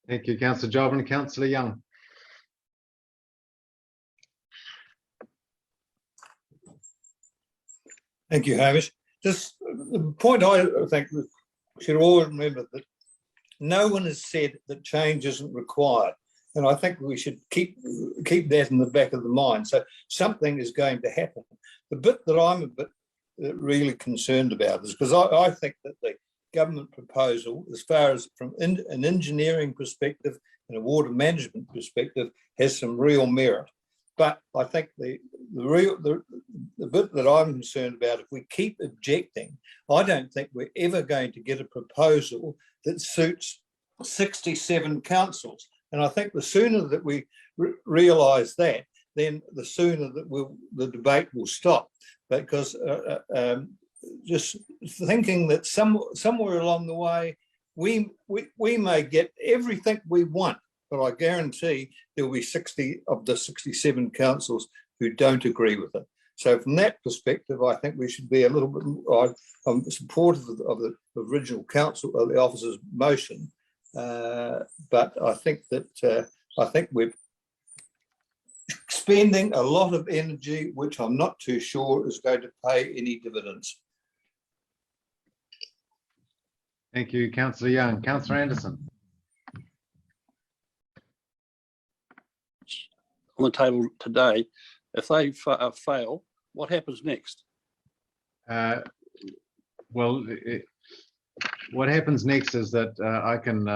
Thank you, Councillor Joblin. Councillor Young. Thank you, Hamish. Just the point I think we should all remember that no one has said that change isn't required. And I think we should keep that in the back of the mind. So something is going to happen. The bit that I'm a bit really concerned about is because I think that the government proposal, as far as from an engineering perspective and a water management perspective, has some real merit. But I think the bit that I'm concerned about, if we keep objecting, I don't think we're ever going to get a proposal that suits 67 councils. And I think the sooner that we realise that, then the sooner that the debate will stop. Because just thinking that somewhere along the way, we may get everything we want, but I guarantee there will be 60 of the 67 councils who don't agree with it. So from that perspective, I think we should be a little bit, I'm supportive of the original council, of the officer's motion, but I think that we're expending a lot of energy, which I'm not too sure is going to pay any dividends. Thank you, Councillor Young. Councillor Anderson. On the table today, if they fail, what happens next? Well, what happens next is that I can,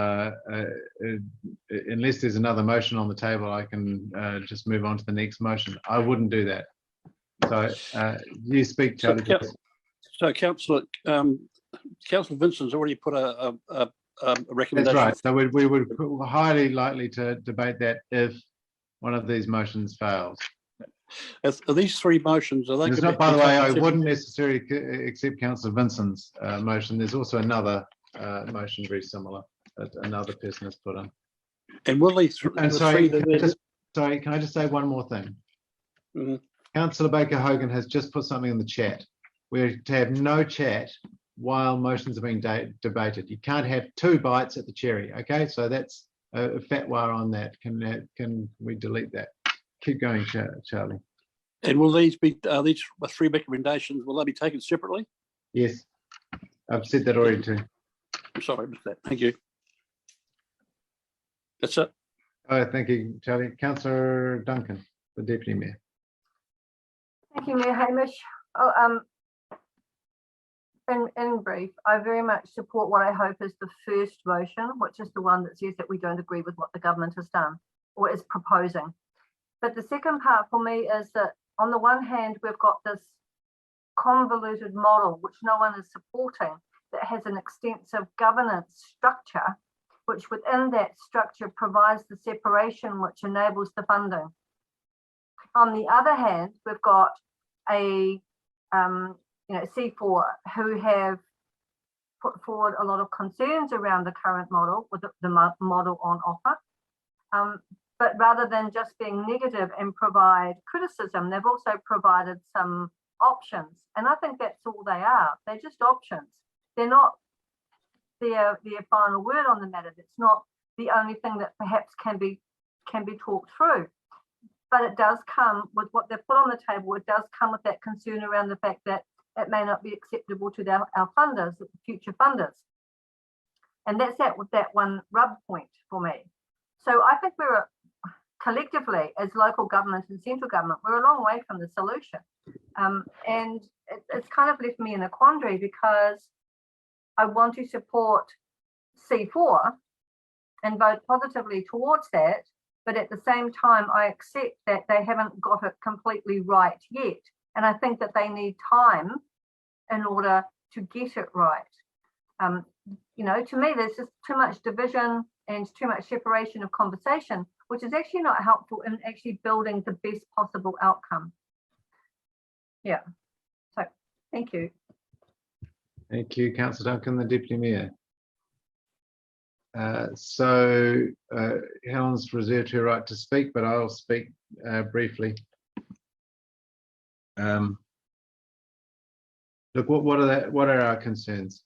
unless there's another motion on the table, I can just move on to the next motion. I wouldn't do that. So you speak, Charlie. So Councillor Vincent's already put a recommendation. That's right. So we would highly likely to debate that if one of these motions fails. Are these three motions, are they? It's not, by the way, I wouldn't necessarily accept Councillor Vincent's motion. There's also another motion very similar that another person has put in. And will these sorry, can I just say one more thing? Mm-hmm. Councillor Baker Hogan has just put something in the chat, we're to have no chat while motions are being debated. You can't have 2 bites at the cherry. Okay, so that's a fatwa on that. Can we delete that? Keep going, Charlie. And will these be these 3 recommendations? Will they be taken separately? Yes, I've said that already too. I'm sorry, I missed that. Thank you. That's it. Oh, thank you, Charlie. Councillor Duncan, the Deputy Mayor. Thank you, Mayor Hamish. In brief, I very much support what I hope is the first motion, which is the one that says that we don't agree with what the government has done or is proposing. But the second part for me is that on the one hand, we've got this convoluted model, which no one is supporting, that has an extensive governance structure, which within that structure provides the separation which enables the funding. On the other hand, we've got a C4 who have put forward a lot of concerns around the current model with the model on offer. But rather than just being negative and provide criticism, they've also provided some options. And I think that's all they are. They're just options. They're not their final word on the matter. It's not the only thing that perhaps can be talked through. But it does come with what they've put on the table. It does come with that concern around the fact that it may not be acceptable to our funders, future funders. And that's that one rub point for me. So I think we're collectively, as local government and central government, we're a long way from the solution. And it's kind of left me in a quandary because I want to support C4 and vote positively towards that. But at the same time, I accept that they haven't got it completely right yet. And I think that they need time in order to get it right. To me, there's just too much division and too much separation of conversation, which is actually not helpful in actually building the best possible outcome. Yeah, so thank you. Thank you, Councillor Duncan, the Deputy Mayor. Helen's reserved her right to speak, but I'll speak briefly. Look, what are our concerns?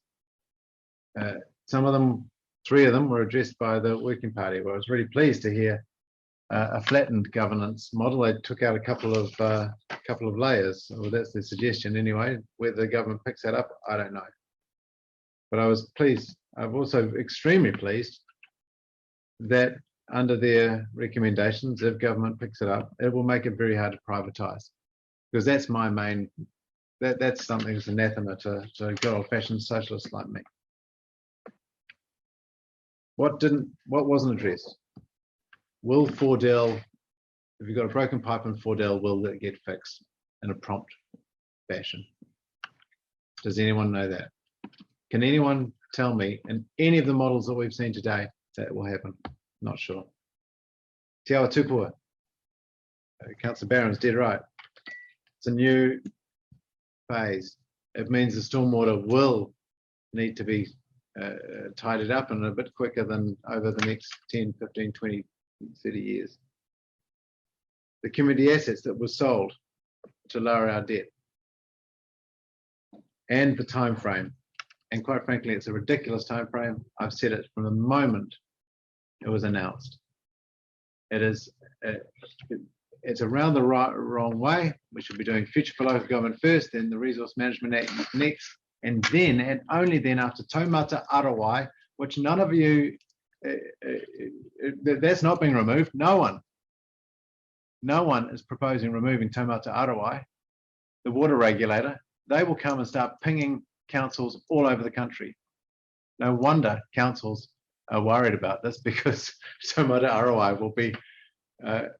Some of them, 3 of them, were addressed by the Working Party. Well, I was really pleased to hear a flattened governance model. They took out a couple of layers. Well, that's the suggestion anyway. Whether the government picks that up, I don't know. But I was pleased. I'm also extremely pleased that under their recommendations, if government picks it up, it will make it very hard to privatise, because that's my main. That's something that's anathema to good old-fashioned socialists like me. What wasn't addressed? Will Fordell, if you've got a broken pipe in Fordell, will it get fixed in a prompt fashion? Does anyone know that? Can anyone tell me in any of the models that we've seen today that will happen? Not sure. Te awa tupua. Councillor Barron's dead right. It's a new phase. It means the stormwater will need to be tidied up and a bit quicker than over the next 10, 15, 20, 30 years. The community assets that were sold to lower our debt and the time frame. And quite frankly, it's a ridiculous time frame. I've said it from the moment it was announced. It is, it's around the wrong way. We should be doing Future for Local Government first, then the Resource Management Act next, and then, and only then, after Taumata Arawai, which none of you, that's not being removed. No one is proposing removing Taumata Arawai, the water regulator. They will come and start pinging councils all over the country. No wonder councils are worried about this, because Taumata Arawai will be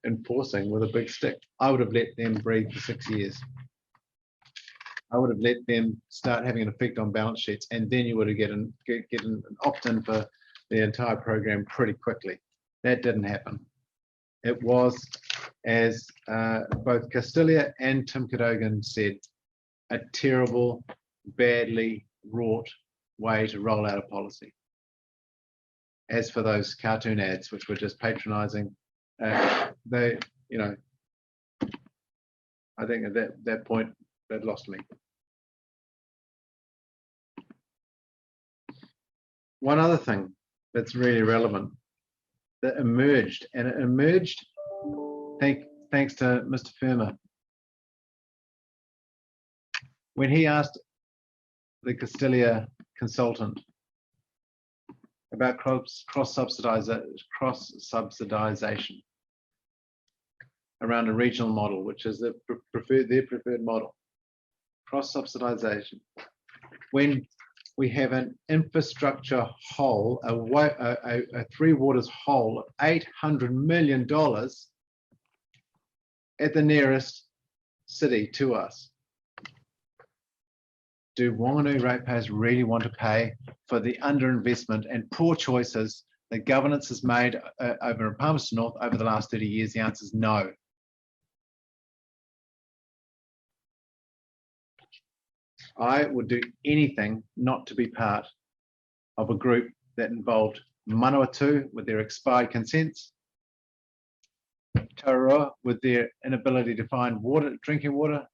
enforcing with a big stick. I would have let them breathe for 6 years. I would have let them start having an effect on balance sheets, and then you would have get an opt-in for the entire program pretty quickly. That didn't happen. It was, as both Castilia and Tim Cadogan said, a terrible, badly wrought way to roll out a policy. As for those cartoon ads, which were just patronising, they, I think at that point, they'd lost me. one other thing that's really relevant that emerged, and it emerged thanks to Mr. Firma. When he asked the Castilia consultant about cross-subsidization around a regional model, which is their preferred model. Cross-subsidization. When we have an infrastructure hole, a Three Waters hole of $800 million at the nearest city to us. Do Whanganui ratepayers really want to pay for the underinvestment and poor choices that governance has made over in Palmerston North over the last 30 years? The answer is no. I would do anything not to be part of a group that involved Manawatu with their expired consents, Taurua with their inability to find drinking water,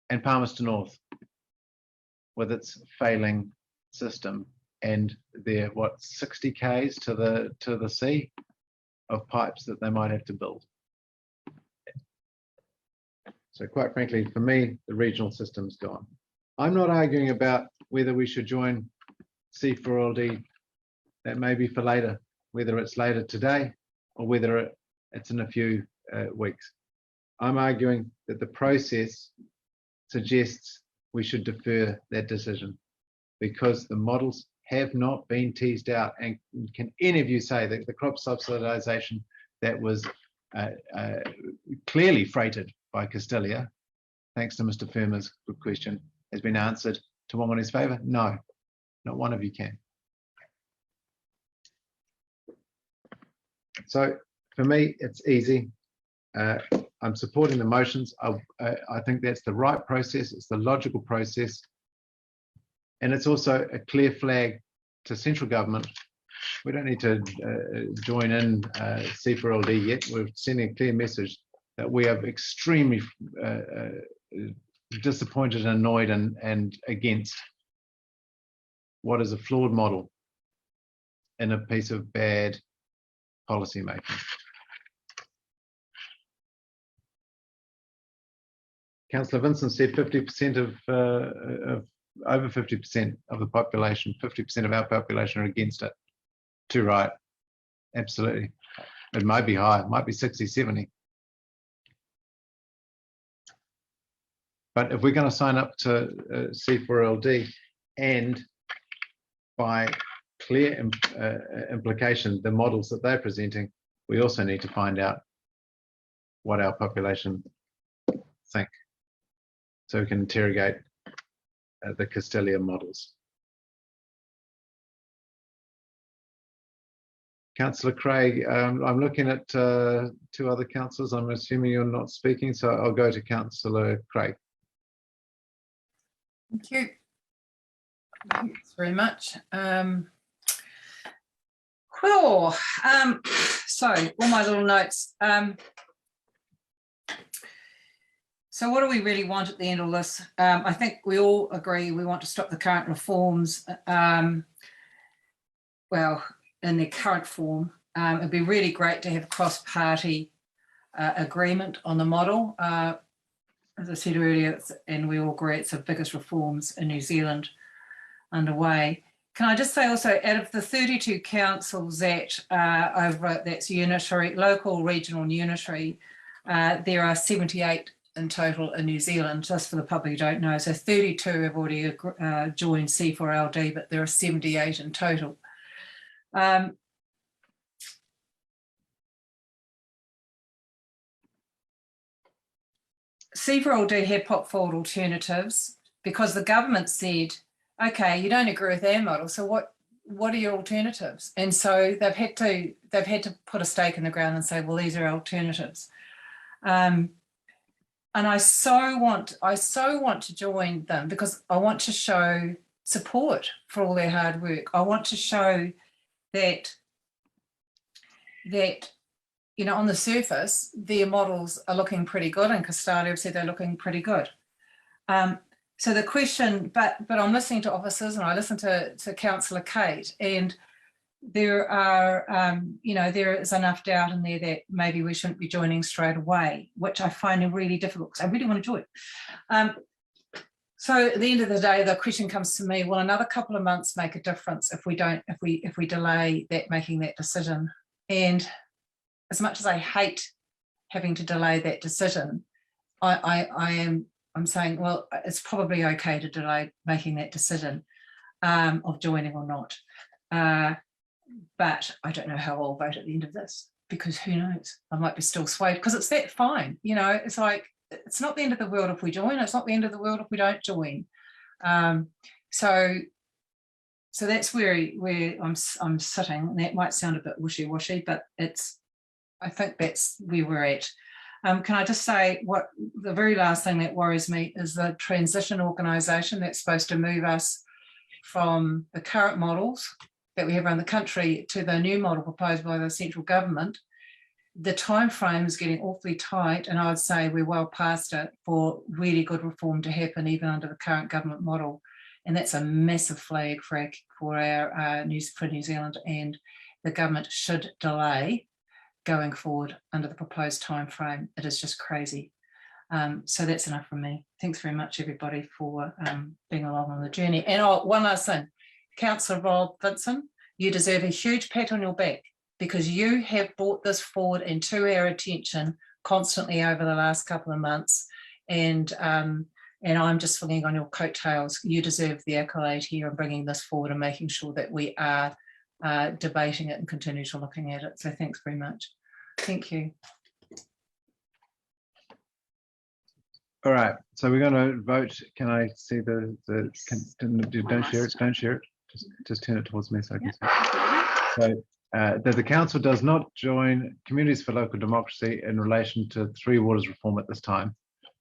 and Palmerston North with its failing system and their 60 k's to the sea of pipes that they might have to build. So quite frankly, for me, the regional system's gone. I'm not arguing about whether we should join C4LD. That may be for later, whether it's later today or whether it's in a few weeks. I'm arguing that the process suggests we should defer that decision because the models have not been teased out. And can any of you say that the crop subsidization that was clearly freighted by Castilia, thanks to Mr. Firma's good question, has been answered to Whanganui's favour? No, not one of you can. So for me, it's easy. I'm supporting the motions. I think that's the right process. It's the logical process. And it's also a clear flag to central government. We don't need to join in C4LD yet. We're sending a clear message that we are extremely disappointed, annoyed, and against what is a flawed model and a piece of bad policy making. Councillor Vincent said 50% of over 50% of the population, 50% of our population are against it. Too right, absolutely. It might be high, it might be 60, 70. But if we're going to sign up to C4LD and by clear implication, the models that they're presenting, we also need to find out what our population think so we can interrogate the Castilia models. Councillor Craig, I'm looking at two other councillors. I'm assuming you're not speaking, so I'll go to Councillor Craig. Thank you. Thanks very much. So all my little notes. So what do we really want at the end of this? I think we all agree we want to stop the current reforms, well, in their current form. It'd be really great to have cross-party agreement on the model. As I said earlier, and we all agree it's the biggest reforms in New Zealand underway. Can I just say also, out of the 32 councils that that's unitary, local, regional and unitary, there are 78 in total in New Zealand, just for the public who don't know. So 32 have already joined C4LD, but there are 78 in total. C4LD had put forward alternatives because the government said, okay, you don't agree with our model, so what are your alternatives? And so they've had to put a stake in the ground and say, well, these are our alternatives. And I so want to join them because I want to show support for all their hard work. I want to show that you know, on the surface, their models are looking pretty good, and Castalia have said they're looking pretty good. So the question, but I'm listening to officers and I listen to Councillor Kate, and there are, you know, there is enough doubt in there that maybe we shouldn't be joining straight away, which I find really difficult because I really want to join. So at the end of the day, the question comes to me: will another couple of months make a difference if we don't, if we delay that making that decision? And as much as I hate having to delay that decision, I'm saying, well, it's probably okay to delay making that decision of joining or not. But I don't know how I'll vote at the end of this, because who knows? I might be still swayed because it's that fine. You know, it's like, it's not the end of the world if we join. It's not the end of the world if we don't join. So that's where I'm sitting. That might sound a bit wishy-washy, but I think that's where we're at. Can I just say what the very last thing that worries me is the transition organisation that's supposed to move us from the current models that we have around the country to the new model proposed by the central government. The time frame is getting awfully tight, and I would say we're well past it for really good reform to happen even under the current government model. And that's a massive flag for New Zealand, and the government should delay going forward under the proposed time frame. It is just crazy. So that's enough from me. Thanks very much, everybody, for being along on the journey. And one last thing, Councillor Rob Vinson, you deserve a huge pat on your back, because you have brought this forward and to our attention constantly over the last couple of months. And I'm just swinging on your coattails. You deserve the accolade here and bringing this forward and making sure that we are debating it and continue to looking at it. So thanks very much. Thank you. All right, so we're going to vote. Can I see don't share it, don't share it. Just turn it towards me so I can see it. So that the council does not join Communities for Local Democracy in relation to Three Waters reform at this time.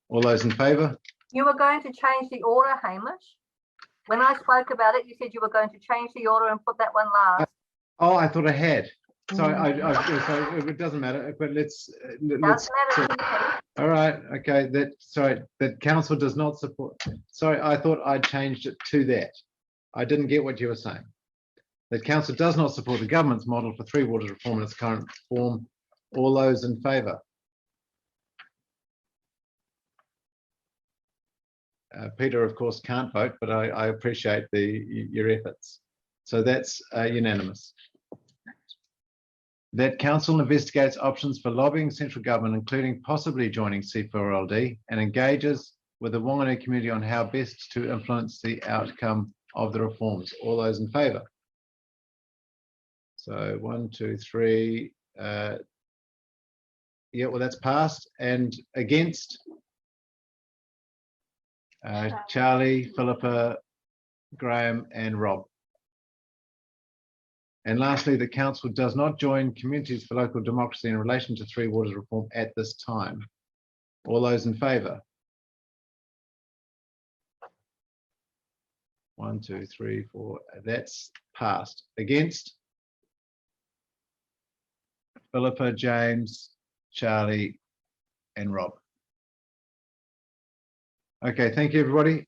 All those in favour? You were going to change the order, Hamish. When I spoke about it, you said you were going to change the order and put that one last. Oh, I thought I had. Sorry, so it doesn't matter. But let's. All right, okay. That council does not support. Sorry, I thought I changed it to that. I didn't get what you were saying. That council does not support the government's model for Three Waters reform in its current form. All those in favour? Peter, of course, can't vote, but I appreciate your efforts. So that's unanimous. That council investigates options for lobbying central government, including possibly joining C4LD, and engages with the Whanganui community on how best to influence the outcome of the reforms. All those in favour? So 1, 2, 3. Yeah, well, that's passed. And against? Charlie, Philippa, Graham, and Rob. And lastly, the council does not join Communities for Local Democracy in relation to Three Waters reform at this time. All those in favour? 1, 2, 3, 4. That's passed. Against? Philippa, James, Charlie, and Rob. Okay, thank you, everybody.